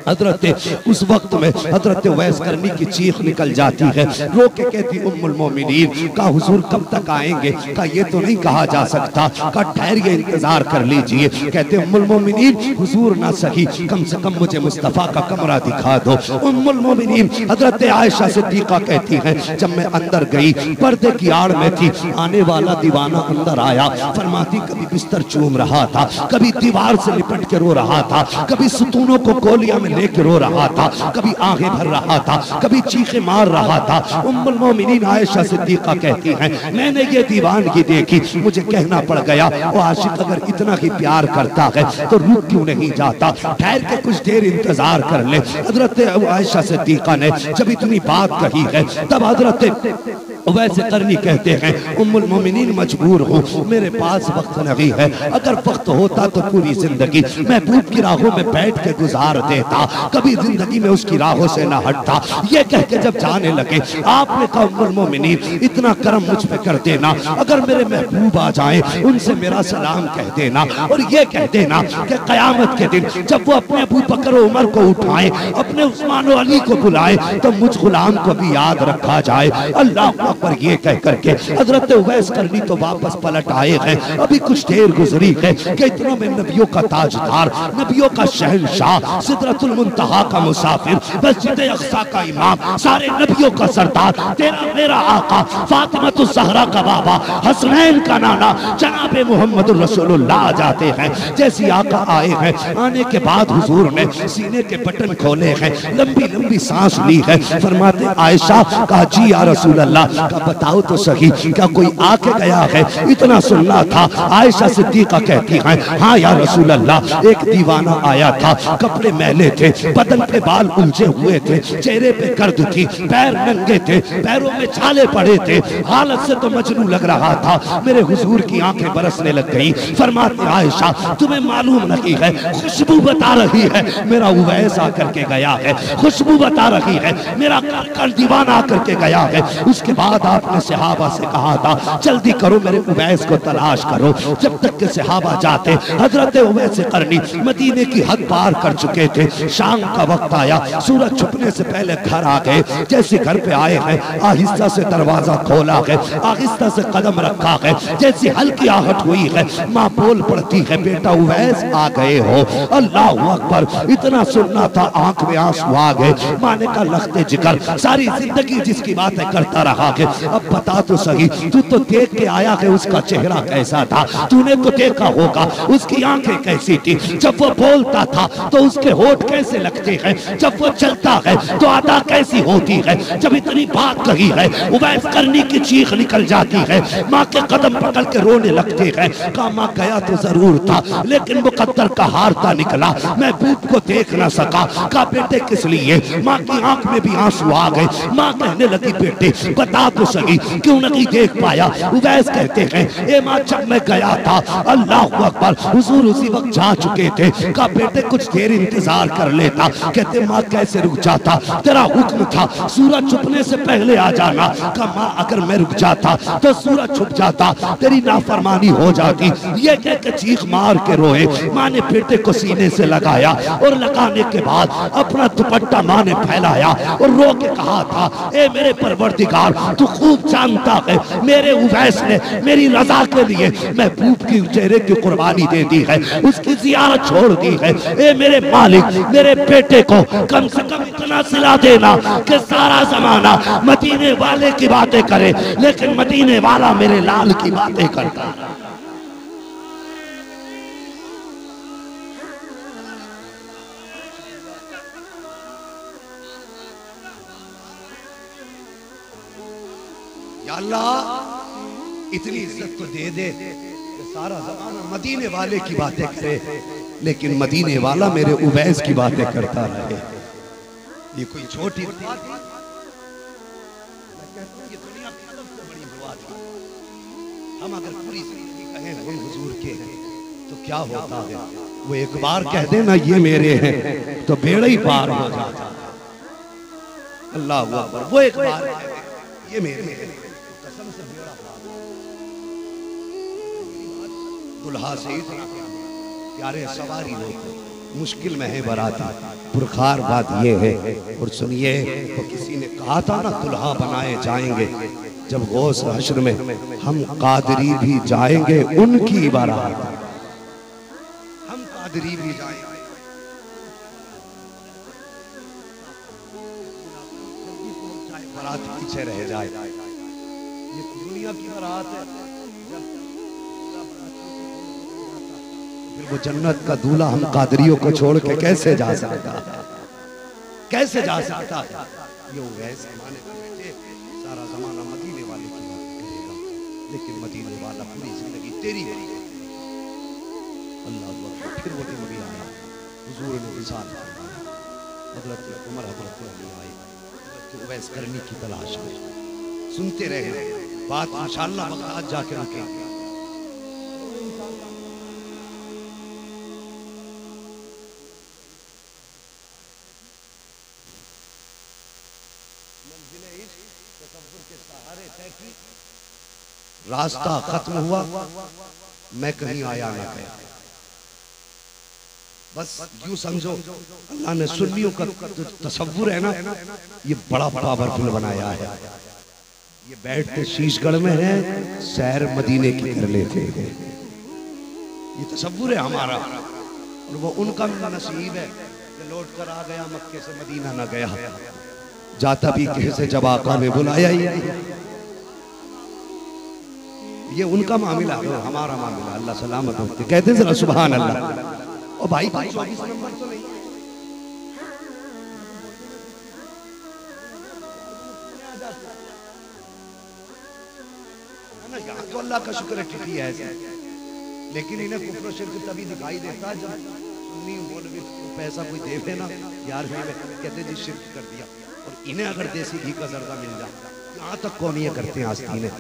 हजरत उस वक्त में हजरत उवैस करनी की चीख निकल जाती है, रो के कहती उम्मुल मोमिनीन का हुजूर कब तक आएंगे? का ये तो नहीं कहा जा सकता, का ठहरिए इंतजार कर लीजिए। कहते उम्मुल मोमिनीन हुजूर ना सही, कम से कम मुझे मुस्तफा का कमरा दिखा दो। उम्मुल मोमिनीन हजरत आयशा सिद्दीका कहती हैं जब मैं अंदर गई पर्दे की आड़ में थी, आने वाला दीवाना अंदर आया, फरमाती कभी बिस्तर चूम रहा था, कभी दीवार से लिपट के रो रहा था, कभी सुतूनों को कोलिया में लेके रो रहा था, कभी आगे भर रहा था, कभी चीखे मार रहा था। उम्मुल मोमिनीन आयशा सिद्दीका कहती हैं मैंने ये दीवानगी देखी, मुझे कहना पड़ गया वो आशिक अगर इतना ही प्यार करता है तो रुक क्यों नहीं जाता, ठहर के कुछ देर इंतजार कर ले। हजरत आयशा सिद्दीका ने जब इतनी बात कही है तब हजरत वैसे करनी कहते हैं उम्मुल मोमिनीन मजबूर हूँ, मेरे पास वक्त नहीं है, अगर वक्त होता तो पूरी जिंदगी महबूब की राहों में बैठ के गुजार देता, कभी जिंदगी में उसकी राहों से न हटता। ये कह के जब जाने लगे आपने कहा उम्मुल मोमिनीन इतना करम मुझ पे कर देना, अगर मेरे महबूब आ जाए उनसे मेरा सलाम कह देना और ये कह देना कि कयामत के दिन जब वो अपने अबू बकर उमर को उठाए, अपने उस्मान और अली को बुलाए तो मुझ गुलाम को भी याद रखा जाए। अल्लाह पर ये कह करके हजरत उवैस करनी तो वापस पलट आए हैं। अभी कुछ देर गुजरी है कि इतनों में नबियों का ताजदार, नबियों का शहंशाह, सिदरतुल मुंतहा का मुसाफिर, मस्जिद अक्सा का इमाम, सारे नबियों का सरदार, तेरा मेरा आका, फातिमा ज़हरा का बाबा, हसनैन का नाना जनाबे मोहम्मद रसूलुल्लाह जाते हैं। जैसे आका आए हैं, आने के बाद हुजूर ने सीने के बटन खोले हैं, लंबी लंबी सांस ली है, फरमाते आयशा का जी या रसूल अल्लाह का बताओ तो सही क्या कोई आके गया है? इतना सुनना था। आयशा सिद्दीका कहती हैं हाँ या रसूल अल्लाह एक दीवाना आया था, कपड़े मैले थे, बदन पे बाल उलझे हुए थे, चेहरे पे गर्द थी, पैर नंगे थे, पैरों में छाले पड़े थे, हालत से तो मजनू लग रहा था। मेरे हुजूर की आंखें बरसने लग गई। फरमाते आयशा तुम्हें मालूम नहीं है, खुशबू बता रही है मेरा उवैस आकर के गया है, खुशबू बता रही है मेरा कर दीवाना आकर के गया है। उसके बाद आपने सहाबा से कहा था जल्दी करो मेरे उवैस को तलाश करो। जब तक के सहाबा जाते हजरत उवैस करनी मदीने की हद पार कर चुके थे। शाम का वक्त आया, सूरज छुपने से पहले घर आ गए। जैसे घर पे आए हैं आहिस्ता से दरवाजा खोला है, आहिस्ता से कदम रखा है, जैसी हल्की आहट हुई है माँ बोल पड़ती है बेटा उवैस आ गए हो। अल्लाह अकबर, इतना सुनना था आंख में आंसू आ गए। माँ ने कहा लखते जिगर सारी जिंदगी जिसकी बातें करता रहा है, अब बता तो सही तू तो देख के आया है उसका चेहरा कैसा था, तूने तो देखा होगा उसकी आंखें कैसी थी, जब वो बोलता था तो उसके होठ कैसे लगते हैं, जब वो चलता है तो अदा कैसी होती है। जब इतनी बात कही है उवैस करनी की चीख निकल जाती है, माँ के कदम पकड़ के रोने लगते हैं। कहा माँ गया तो जरूर था लेकिन मुकद्दर का हारता निकला, महबूब को देख न सका। कहा बेटे किस लिए? माँ की आंख में भी आंसू आ गए। माँ कहने लगी बेटे बता तो सही क्यों नहीं देख पाया? उवैस कहते हैं ए माँ जब मैं गया था अल्लाह अकबर हुजूर उसी वक्त जा चुके थे। कहा बेटे कुछ देर इंतजार कर लेता। कहते माँ कैसे रुक जाता, तेरा हुक्म था सूरज छुपने से पहले आ जाना। कहा माँ अगर मैं रुक जाता तो सूरज छुप जाता, तेरी नाफरमानी हो जाती। ये कह के चीख मार के रोए। माँ ने बेटे को सीने से लगाया और लगाने के बाद अपना दुपट्टा माँ ने फैलाया और रो के कहा था ए मेरे परवरदिगार तू खूब जानता है मेरे उवैस ने मेरी रजा के लिए महबूब की चेहरे की कुर्बानी दे दी है, उसकी जियारत छोड़ दी है। ए मेरे मालिक मेरे बेटे को कम से कम इतना सिला देना कि सारा जमाना मदीने वाले की बातें करे लेकिन मदीने वाला मेरे लाल की बातें करता। या अल्लाह इतनी इज्जत तो दे दे कि सारा जमाना मदीने वाले की बातें करे लेकिन मदीने वाला मेरे उवैस की बातें करता रहे। ये कोई छोटी बात है? ये दुनिया की सबसे बड़ी दुआ थी। हम अगर पूरी जिंदगी कहें हम हुजूर के हैं तो क्या होता है? वो एक बार कह देना ये मेरे हैं तो बेड़ा ही पार हो जाता। अल्लाह अकबर, वो एक बार कह दे ये मेरे हैं कसम से बेड़ा पार। दुल्हा से प्यारे सवारी लोग मुश्किल में है बराती, पुरखार बात ये है। और सुनिए, तो किसी ने कहा था ना दुल्हा बनाए जाएंगे, जब गौस हश्र में हम कादरी भी जाएंगे उनकी बारात, हम कादरी भी जाएंगे। बारात पीछे रह जाए, ये दुनिया की बारात है। फिर वो जन्नत का दूल्हा हम कादरियों को छोड़ के कैसे जा सकता, कैसे जा सकता? यूं वैसे माने बेटे, सारा जमाना मदीने वाले की बात करेगा, लेकिन मदीने वाला पूरी जिंदगी तेरी होगी। अल्लाह अकबर। फिर वो दिन भी आया, हुजूर ने विसाल फरमाया, हजरत उमर हजरत अली आए, हजरत उवैस करनी की तलाश में। सुनते रहे, बात इंशाअल्लाह बगदाद जाके रुकेंगे। रास्ता खत्म हुआ, मैं कहीं आया ना गया। बस यूं समझो, अल्लाह ने सुन्नियों का तसव्वुर है ना, ये बड़ा पावरफुल बनाया है। ये बैठते शीशगढ़ में है, सैर मदीने की कर लेते हैं। ये तसव्वुर है हमारा, और वो उनका नसीब है कि लौट कर आ गया, मक्के से मदीना ना गया, जाता भी कैसे जब आका ने बुलाया ही। ये उनका मामला है, हमारा मामला। अल्लाह सलामत होते कहते जरा सुभान अल्लाह। और भाई 24 नंबर तो नहीं, यहाँ तो अल्लाह का शुक्र है टिकी है ऐसे, लेकिन इन्हें कुफ्र शिर्क तभी दिखाई देता है जब सुन्नी मौलवी पैसा कोई देवे ना, यार कहते जी शिर्क कर दिया। और इन्हें अगर देसी घी का जर्दा मिल जाए, यहाँ तक कौन ये करते हैं आस्तीन है,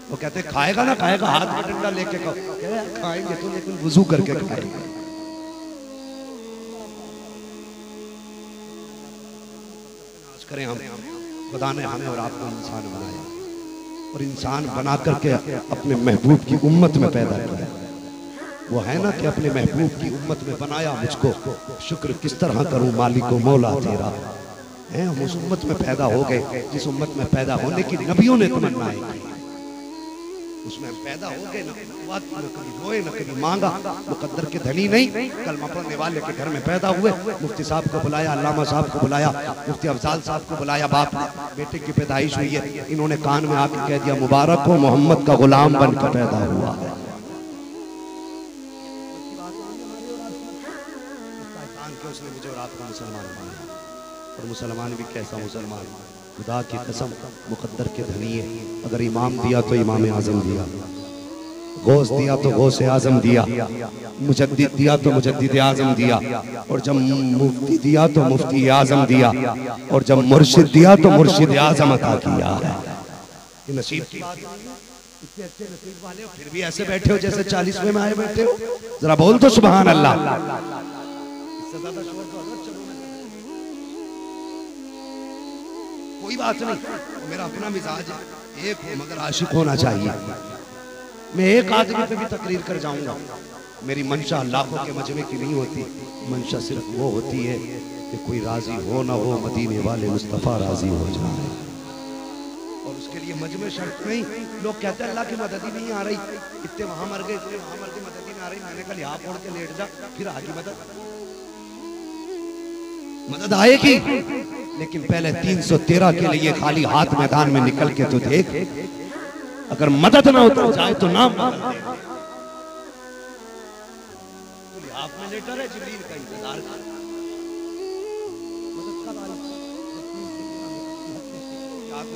वो कहते खाएगा ना खाएगा, हाथ में डंडा लेके खाएंगे तो, लेकिन वुजू करके खाएंगे। करें हम, खुदा ने हमें और आपको इंसान बनाया, और इंसान बना करके अपने महबूब की उम्मत में पैदा किया। वो है ना कि अपने महबूब की उम्मत में बनाया मुझको, शुक्र किस तरह करूं मालिको मौला तेरा। है हम उस उम्मत में पैदा हो गए जिस उम्मत में पैदा होने की नबियों ने तमन्नाएं की, उसमें हम पैदा हो गए। न कभी रोए न कभी मांगा, मुकद्दर के धनी नहीं, कलमा पढ़ने वाले के घर में पैदा हुए। मुफ्ती साहब को बुलाया, अल्लामा साहब को बुलाया, मुफ्ती अफजाल साहब को बुलाया, बाप बेटे की पैदाइश हुई है, इन्होंने कान में आके कह दिया मुबारक हो, मोहम्मद का गुलाम बनकर पैदा हुआ है। उसने मुझे और आपको मुसलमान बनाया, और मुसलमान भी कैसा मुसलमान, खुदा की कसम मुकद्दर के धनी है। अगर इमाम दिया तो इमाम आजम दिया, गौस दिया तो गौस आजम दिया, मुजद्दिद दिया तो मुजद्दिद आजम दिया, और जब मुफ्ती दिया तो मुफ्ती आजम दिया, और जब मुर्शिद दिया तो मुर्शिद आजम अता किया। ये नसीब की बात है। इतने अच्छे नसीब वाले हो, फिर भी ऐसे बैठे हो जैसे 40वें में आए बैठे हो। जरा बोल तो सुभान अल्लाह। इससे ज्यादा शोर तो अगर चलो कोई बात नहीं, मेरा अपना मिजाज है, एक हो मगर आशिक होना चाहिए। मैं एक आदमी पे भी तकरीर कर जाऊंगा, मेरी मंशा लाखों के मजमे की नहीं होती। मंशा सिर्फ वो होती है कि कोई राजी हो ना हो, मदीने वाले मुस्तफ़ा राजी हो जाए, और उसके लिए मजमे शर्त नहीं। लोग कहते हैं अल्लाह की मदद ही नहीं आ रही, इतने वहां मर गए, इतने वहां मर गए, मदद ही नहीं आ रही। मैंने कहा लिहाज फोड़ के लेट जा, फिर आगे मदद आएगी, लेकिन पहले 313 के लिए खाली हाथ मैदान में निकल के तो देख, अगर मदद ना उतर जाए तो नाम आप में लेटर है, जिब्रील का इंतजार कर।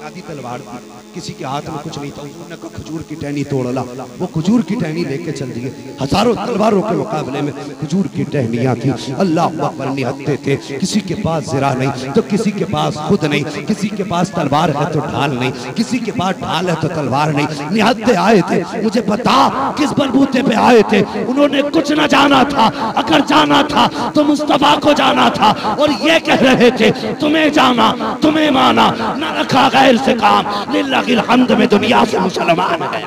आदि तलवार थी, किसी के हाथ में कुछ नहीं था, उन्होंने कहा खजूर की टहनी तोड़ ला, वो खजूर की टहनी लेके चल दिए। हजारों तलवारों के मुकाबले में खजूर की टहनियां थी। अल्लाह अकबर निहत्ते थे, किसी के पास ज़रा नहीं तो किसी के पास खुद नहीं, किसी के पास तलवार है तो ढाल नहीं, किसी के पास ढाल है तो तलवार नहीं। निहत्ते आए थे, मुझे बता किस बलबूते पे आए थे। उन्होंने कुछ न जाना था, अगर जाना था तो मुस्तफा को जाना था, और ये कह रहे थे तुम्हें जाना तुम्हें माना, न रखा गैर से काम, लिल्लाहिल हम्द में दुनिया से मुसलमान है।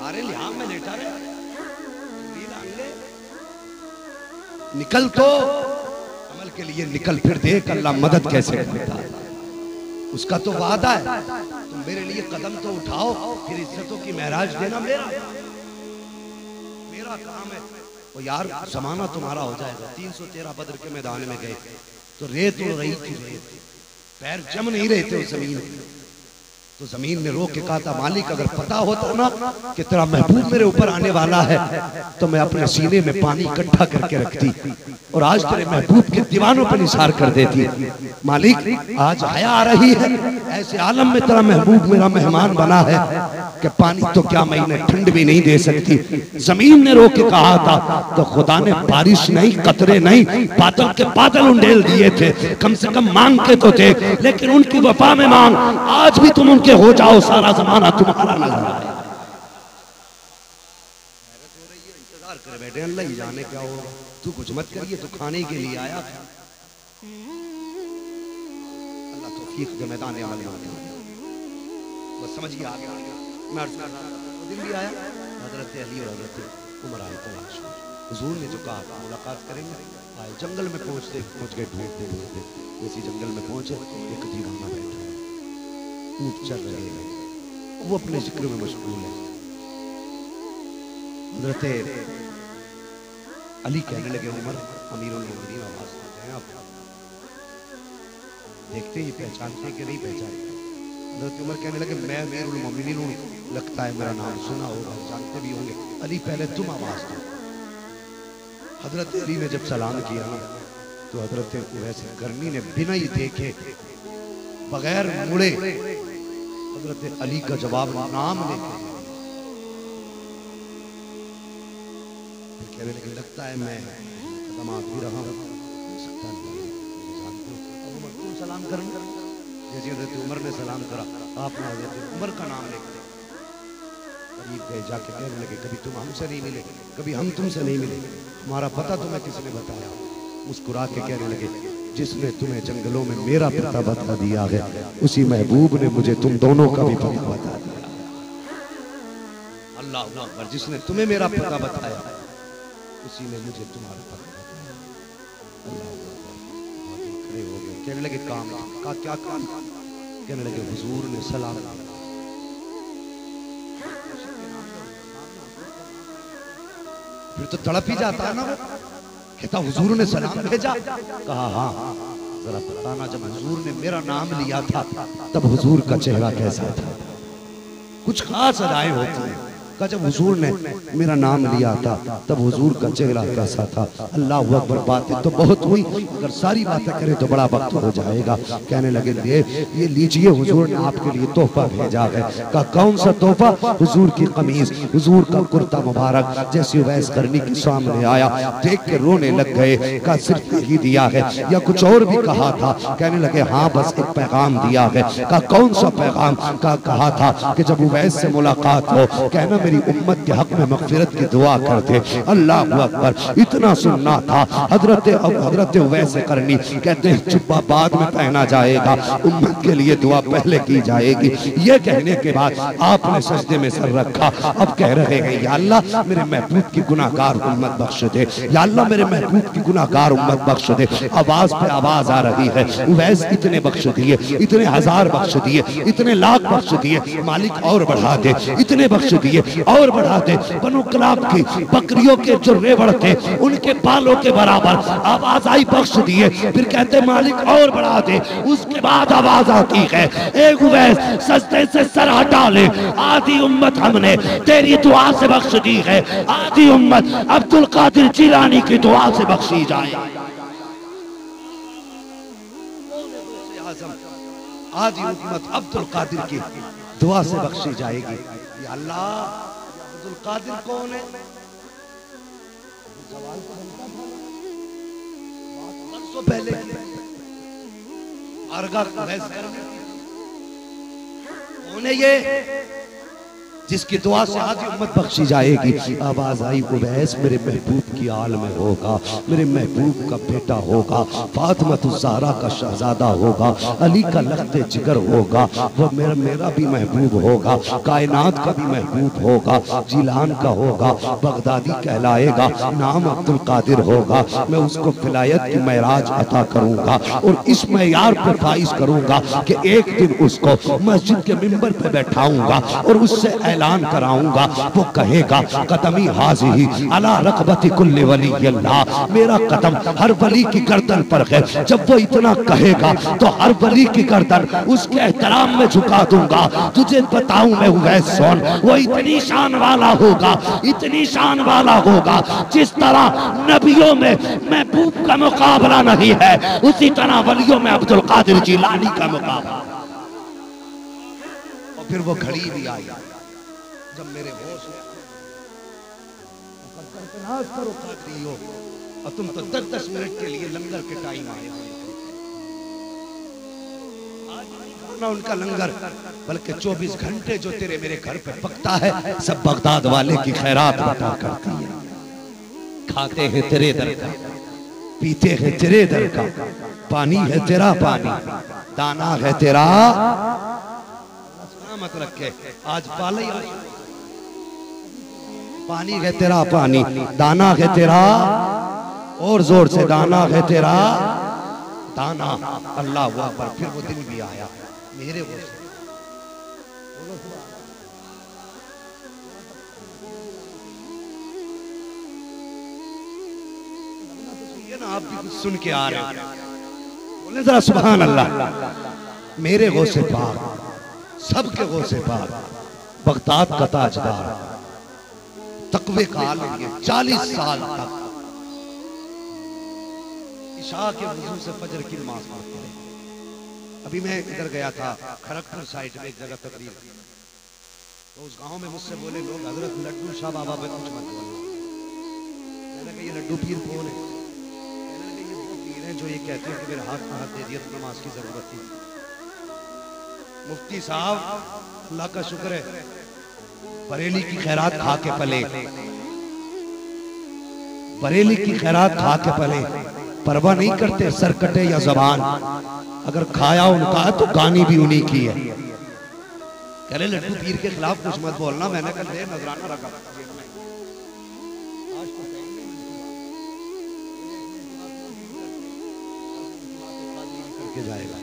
तुम्हारे लिहाज में लेटा रहे, निकल तो अमल के लिए निकल, फिर देख अल्लाह मदद कैसे करता है। उसका तो वादा है, तुम मेरे लिए कदम तो उठाओ, फिर इज्जतों की महराज देना मेरा काम है। और यार जमाना तुम्हारा हो जाएगा। 313 बद्र के मैदान में गए तो रेत हो रही थी, पैर जम नहीं रहे थे उस जमीन में। तो जमीन ने रोक के कहा था, मालिक अगर पता होता ना कि तेरा महबूब मेरे ऊपर आने वाला है तो मैं अपने सीने में पानी इकट्ठा करके रखती और आज तेरे महबूब के दीवानों पर निसार कर देती। मालिक आज हया आ रही है, ऐसे आलम में तेरा महबूब मेरा मेहमान बना है कि पानी तो क्या मैं इन्हें ठंड भी नहीं दे सकती। जमीन ने रोक के कहा था तो खुदा ने बारिश नहीं, कतरे नहीं, बादल के बादल उंडेल दिए थे। कम से कम मांग के तो थे, लेकिन उनकी वफा में मांग। आज भी तुम उनके हो जाओ, सारा जमाना तुम्हारा नजर आए। इंतजार कर बैठे, अल्लाह ही जाने क्या होगा। तू कुछ मत करिए, तू खाने के लिए आया। अल्लाह तौफीक के मैदान में अमल में बस समझिए आ गया। मैं दिन भी आया, हजरत अली और हजरत उमर आए तलाश। हुजूर ने जो कहा मुलाकात करेंगे, आए जंगल में पहुंच गए, ढूंढते ढूंढते इसी जंगल में पहुंचे। एक दीवाना बैठा ऊँट चल रहे हैं, वो अपने जिक्र में मशगूल है। हजरत अली कहने लगे, उमर अमीरुल मोमिनीन आवाज करते हैं, आप देखते ही पहचानते कि नहीं पहचानते। हजरत उमर कहने लगे, मैं अमीरुल मोमिनीन हूँ, लगता है मेरा नाम सुना होगा, जानते भी होंगे। अली पहले तुम आवाज दो। हजरत अली ने जब सलाम किया ना तो हजरत उवैस करनी ने बिना ही देखे बगैर मुड़े हजरत अली का जवाब नाम लेके कहने लगे, लगता है मैं दमाद भी रहा हूँ, सलाम कर। जैसे हजरत उमर ने सलाम करा, आपने हजरत उमर का नाम लेकर करीब गए, जाके कहने लगे, कभी तुम हमसे नहीं मिले, कभी हम तुमसे नहीं मिले, तुम्हारा पता तुम्हें किसने बताया? मुस्कुरा के कहने लगे, जिसने तुम्हें जंगलों में मेरा पता बता दिया है, उसी महबूब ने मुझे तुम दोनों का भी पता बता दिया। अल्लाह अकबर, जिसने तुम्हें मेरा पता बताया उसी ने मुझे तुम्हारा पता बताया। अल्लाह अकबर, खड़े हो गए, कहने लगे, काम का क्या काम? कहने लगे, हुजूर ने सलाम किया। फिर तो तड़प ही जाता है ना, कहता हुजूर ने सलाम भेजा। कहा हाँ, जरा बताना, जब हुजूर ने मेरा नाम लिया था तब हुजूर का चेहरा कैसा था? कुछ खास अदाएं होती हैं। का जब हुजूर ने मेरा नाम लिया था तब हुजूर का चेहरा कैसा था? अल्लाह अकबर, बातें तो बहुत हुई, अगर सारी बातें करें तो बड़ा वक्त हो जाएगा। कहने लगे, ये लीजिए, हुजूर ने आपके लिए तोहफा भेजा है। का कौन सा तोहफा? हुजूर की कमीज, हुजूर का कुर्ता मुबारक। जैसे उवैस करनी के सामने आया, देख के रोने लग गए। का सिर्फ यही दिया है या कुछ और भी कहा था? कहने लगे, हाँ बस एक पैगाम दिया है। का कौन सा पैगाम? का कहा था कि जब उवैस से मुलाकात हो, कहना मेरी उम्मत के हक में मगफिरत की दुआ करते। अल्लाह अकबर, इतना सुनना था। हजरत उवैस करनी कहते हैं, जुब्बा बाद में पहना जाएगा, उम्मत के लिए दुआ पहले की जाएगी। ये कहने के बाद आपने सजदे में सर रखा। अब कह रहे हैं, या अल्लाह मेरे महबूब की गुनाहगार उम्मत बख्श दे, या अल्लाह मेरे महबूब की गुनाहगार उम्मत बख्श दे। आवाज पे आवाज आ रही है, उवैस इतने बख्श दिए, इतने हजार बख्श दिए, इतने लाख बख्श दिए, मालिक और बढ़ा दे, इतने बख्श दिए और बढ़ा दे। बनु कलाब की बकरियों के जो रेवड़ थे उनके बालों के बराबर आवाज आई, बख्श दिए। फिर कहते मालिक और बढ़ा दे। उसके बाद आवाज आती है, ए उवैस सजदे से सर हटा ले, आधी उम्मत हमने तेरी दुआ से बख्श दी है, आधी उम्मत अब्दुल कादिर जिलानी की दुआ से बख्शी जाए। आधी उम्मत अब्दुल कादिर की दुआ से बख्शी जाएगी। या अल्लाह, अब्दुल कादिर कौन है? सवाल तो बनता था, बरसों पहले अरगा कौन है ये जिसकी दुआ से आज उम्मत बख्शी जाएगी। आवाज आई उवैस मेरे महबूब की आल में होगा, मेरे महबूब का बेटा होगा, फातिमा ज़हरा का शहजादा होगा, अली का लख्ते जिगर होगा, वो मेरा भी महबूब होगा, कायनात का भी महबूब होगा, जिलान का होगा, बगदादी कहलाएगा, नाम अब्दुल कादिर होगा। मैं उसको विलायत की महराज अता करूंगा और इस मयार पर फाइज करूंगा कि एक दिन उसको मस्जिद के मिंबर पे बैठाऊंगा और उससे ऐलान कराऊंगा। वो कहेगा कदमी हाज़िही अला रक़बती कुल्ली वली अल्लाह, मेरा कदम हर वली की गर्दन पर है। जब वो इतना कहेगा तो हर वली की गर्दन उसके एहतराम में झुका दूंगा। तुझे बताऊं मैं उवैस कौन, वो इतनी शान वाला होगा, इतनी शान वाला होगा, जिस तरह नबियों में महबूब का मुकाबला नहीं है, उसी तरह वलियों में अब्दुल कादिर जिलानी का मुकाबला। और फिर वो घड़ी भी आई जब मेरे होश करो कादरियो, और तुम तो 10-10 मिनट के लिए लंगर के टाइम आए ना उनका लंगर, बल्कि 24 घंटे जो तेरे मेरे घर पे पकता है सब बगदाद वाले की खैरात बता करती है। खाते हैं तेरे दर का, पीते हैं तेरे दर का, पानी है तेरा पानी, दाना है तेरा, मत रखे आज पाले पानी है तेरा पानी, दाना है तेरा, और जोर से दाना है तेरा दाना। अल्लाह अकबर। फिर वो दिन भी आया मेरे वो ना, आप भी कुछ सुन के आ रहे हैं, बोले जरा सुभान अल्लाह। मेरे गौसे पाक, सबके गौसे पाक, बगदाद का ताजदार, तकवे का आलिम, 40 साल तक इशा के वजू से फजर की नमाज पढ़ते रहे। अभी मैं इधर गया था खड़गपुर साइड में एक जगह तकरीर, तो उस गांव में मुझसे बोले लोग हजरत लड्डू शाह बाबा पे कुछ मत बोलो। मैंने कहा ये लड्डू पीर कौन है? मैंने कहा ये वो पीर हैं जो ये कहते हैं कि मेरे हाथ में हाथ दे दिया तो नमाज की जरूरत थी। मुफ्ती साहब अल्लाह का शुक्र है बरेली की खैरात खा के पले, बरेली की खैरात खा के पले, परवाह नहीं करते सर कटे या जबान, अगर खाया उनका है तो गानी भी उन्हीं की है। कह रहे लड्डू पीर के खिलाफ कुछ मत बोलना। मैंने कहा दे नजराना रखा करके जाएगा।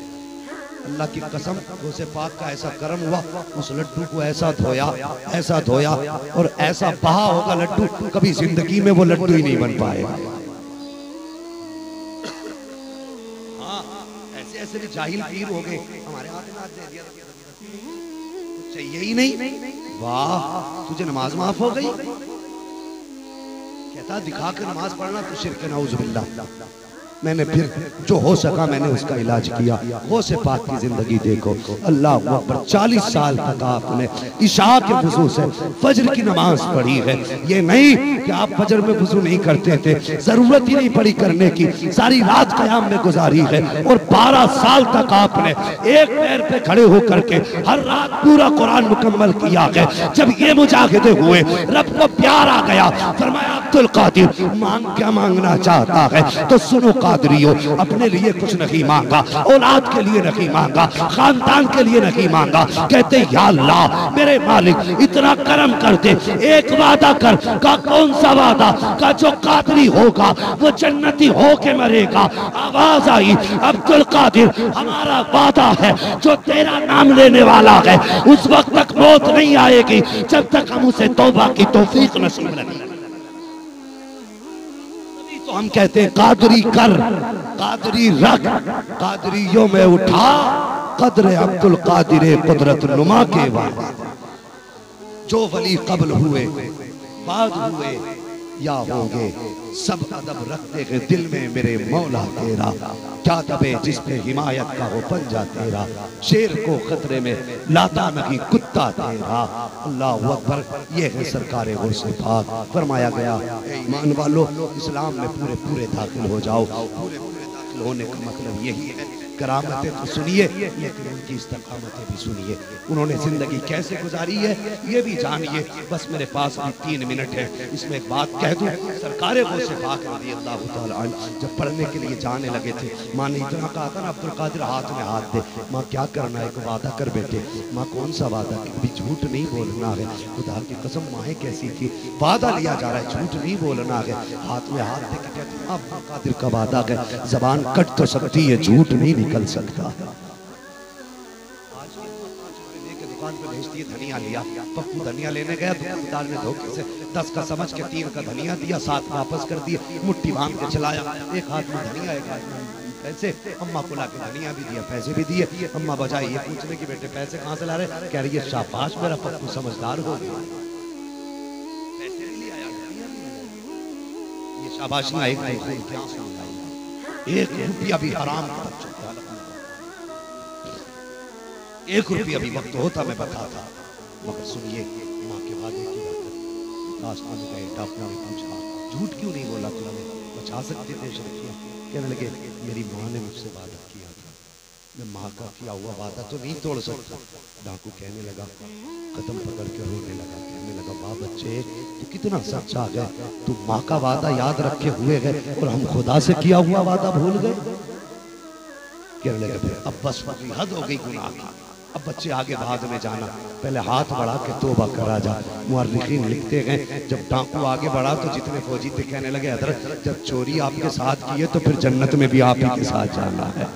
अल्लाह की कसम गौसे पाक का ऐसा करम हुआ, उस लड्डू को ऐसा धोया, ऐसा धोया और ऐसा बहा होगा लड्डू, कभी जिंदगी में वो लड्डू ही नहीं बन पाएगा। हाँ, ऐसे ऐसे भी जाहिल पीर हो गए, हमारे हाथ में हाथ दे दिया, चाहिए ही नहीं। वाह तुझे नमाज माफ हो गई? कहता दिखा के नमाज पढ़ना तो शिर्क नाउजुबिल्लाह। मैंने फिर जो हो सका मैंने उसका इलाज किया। गौसे पाक की जिंदगी देखो, अल्लाह अकबर। 40 साल तक आपने इशा के वुजू से फजर की नमाज पढ़ी है। ये नहीं कि आप फजर में वुजू नहीं करते थे, जरूरत ही नहीं पड़ी करने की, सारी रात क़याम में गुजारी है और 12 साल तक आपने एक पैर पे खड़े होकर के हर रात पूरा कुरान मुकम्मल किया है। जब ये मुजाहिदे हुए, रब को प्यार आ गया, फरमाया अब्दुल कादिर मांग क्या मांगना चाहता है? तो सुनो कादरियो, अपने लिए कुछ नहीं मांगा, औलाद के लिए नहीं मांगा, खानदान के लिए नहीं मांगा। कहते या अल्लाह मेरे मालिक इतना करम कर दे, एक वादा कर। का कौन सा वादा? का जो कादरी होगा वो जन्नती होके मरेगा। आवाज आई अब्दुल कादिर हमारा वादा है, जो तेरा नाम लेने वाला है उस वक्त तक मौत नहीं आएगी जब तक हम उसे तौबा की तौफीक नसीब नहीं। तो हम कहते हैं कादरी कर, कादरी रख, कादरियों में उठा कदर अब्दुल कादिर कुदरत नुमा के वादा। जो वली कबल हुए बाद हुए या होंगे, सब अदब रखते हैं दिल में मेरे मौला तेरा। क्या दबे जिस पे हिमायत का हो पंजा तेरा, शेर को खतरे में लाता नहीं कुत्ता तेरा। अल्लाह अकबर। ये है सरकार गौसे पाक। फरमाया गया ईमान वालों इस्लाम में पूरे पूरे दाखिल हो जाओ। पूरे पूरे दाखिल होने का मतलब यही है करामतें तो सुनिए, लेकिन उनकी इस्तकामतें भी सुनिए। उन्होंने जिंदगी कैसे गुजारी है ये भी जानिए। बस मेरे पास भी 3 मिनट है, इसमें एक बात कह दूं। सरकारे गौसे पाक रज़ियल्लाहु तआला अन्हु जब पढ़ने के लिए जाने लगे थे, माँ ने इतना कहा था ना, अब्दुल कादिर हाथ में हाथ दे। माँ क्या करना है, एक वादा कर बेटे। माँ कौन सा वादा, कभी झूठ नहीं बोलना है। खुदा की कसम माएँ कैसी थी, वादा लिया जा रहा है, झूठ नहीं बोलना है। हाथ में हाथ दे के कहते हैं अब्दुल कादिर का वादा है, जबान कट तो सकती है, झूठ नहीं निकल सकता। दुकान पे भेजती है, धनिया लिया। पप्पू धनिया लेने गया, दुकानदार ने धोखे से 10 का समझ के 3 का धनिया दिया, 7 वापस कर दिए। मुट्ठी बांध के चलाया, एक हाथ में धनिया एक हाथ में पैसे। अम्मा को लाके धनिया भी दिया, पैसे भी दिए। अम्मा बजाई ये पूछने की बेटे पैसे कहाँ से ला रहे, कह रही है शाबाश मेरा पप्पू समझदार हो गया, पैसे नहीं ले आया, धनिया भी ले आया। ये शाबाशी आई क्या सुनाई, 1 रुपया भी हराम का बच्चों का, 1 रुपया भी वक्त होता मैं बताता। मगर सुनिए, माँ के वादे की बात, आसमान गए, डॉक्टर ने पूछा झूठ क्यों नहीं बोला तुमने, बचा सकते थे शर्फिया। कहने लगे मेरी माँ ने मुझसे वादा किया था, मैं माँ का किया हुआ वादा तो नहीं तोड़ सकता। डाकू कहने लगा, कदम पकड़ के रोने लगा, कहने लगा वाह बच्चे तू कितना सच्चा है, तू माँ का वादा याद रखे हुए गए और हम खुदा से किया हुआ वादा भूल गए। कहने लगे अब बस हद हो गई गुनाह की, अब बच्चे आगे बाद में जाना, पहले हाथ बढ़ा के तौबा करा जा। मुअर्रिखीन लिखते हैं जब डाकू आगे बढ़ा तो जितने फौजी थे कहने लगे हजरत जब चोरी आपके साथ की है तो फिर जन्नत में भी आप ही के साथ जाना है,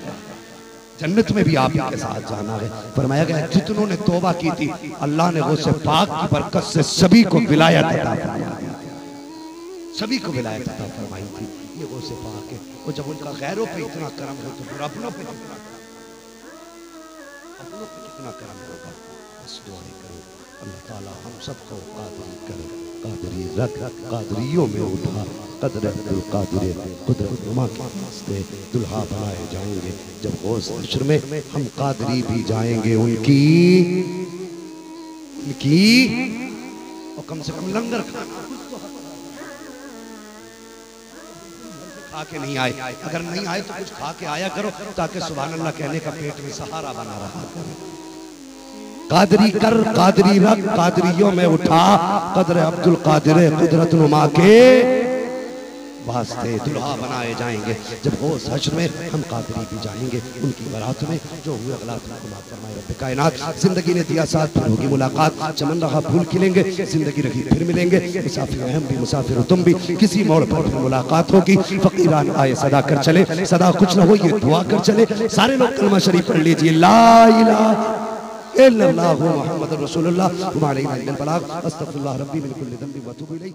जन्नत में भी आप ही के साथ जाना है। फरमाया गया जितनों ने तौबा की थी अल्लाह ने गौसे पाक की बरकत से सभी को विलायत अता फरमाया, सभी को विलायत अता फरमाई थी। ये गौसे पाक है। और जब उनका गैरों पे इतना करम हो तो फिर अपनों पे कितना करम होगा। बस दुआएं करो अल्लाह ताला हम सबको कादरी करे, कादरी रख कादरियों में उठा, कदर अब्दुल कादिर कुदरत नुमा के वास्ते दुल्हा बनाए जाएंगे। जब गौस हश्र में हम कादरी भी जाएंगे उनकी और कम से कम लंगर खा के नहीं आए, अगर नहीं आए तो कुछ खा के आया करो ताकि सुभान अल्लाह कहने का पेट में सहारा बना रहा करे। कादरी कर कादरी रख कादरियों में उठा, कदर अब्दुल कादिर कुदरत नुमा के वास्ते दुल्हा बनाए जाएंगे। जब होश हश्र में हम कादरी भी जाएंगे उनकी बारात में, जो हुए गलत को माफ फरमाए रब्बे कायनात। जिंदगी ने दिया साथ, फिर होगी मुलाकात, चमन रहा फूल खिलेंगे, जिंदगी रही फिर मिलेंगे। मुसाफिर हम भी मुसाफिर हो तुम भी, किसी मोड़ पर फिर मुलाकात होगी। फकीरान आए सदा कर चले, सदा कुछ न हो ये दुआ कर चले। सारे लोग कलमा शरीफ पढ़ लीजिए, ला इलाहा इल्लल्लाहु मुहम्मदुर रसूलुल्लाह व अलैहि वसल्लम। अस्तगफिरुल्लाह रब्बी मिन कुल्ली ज़ंबि व अतूबु इलैहि।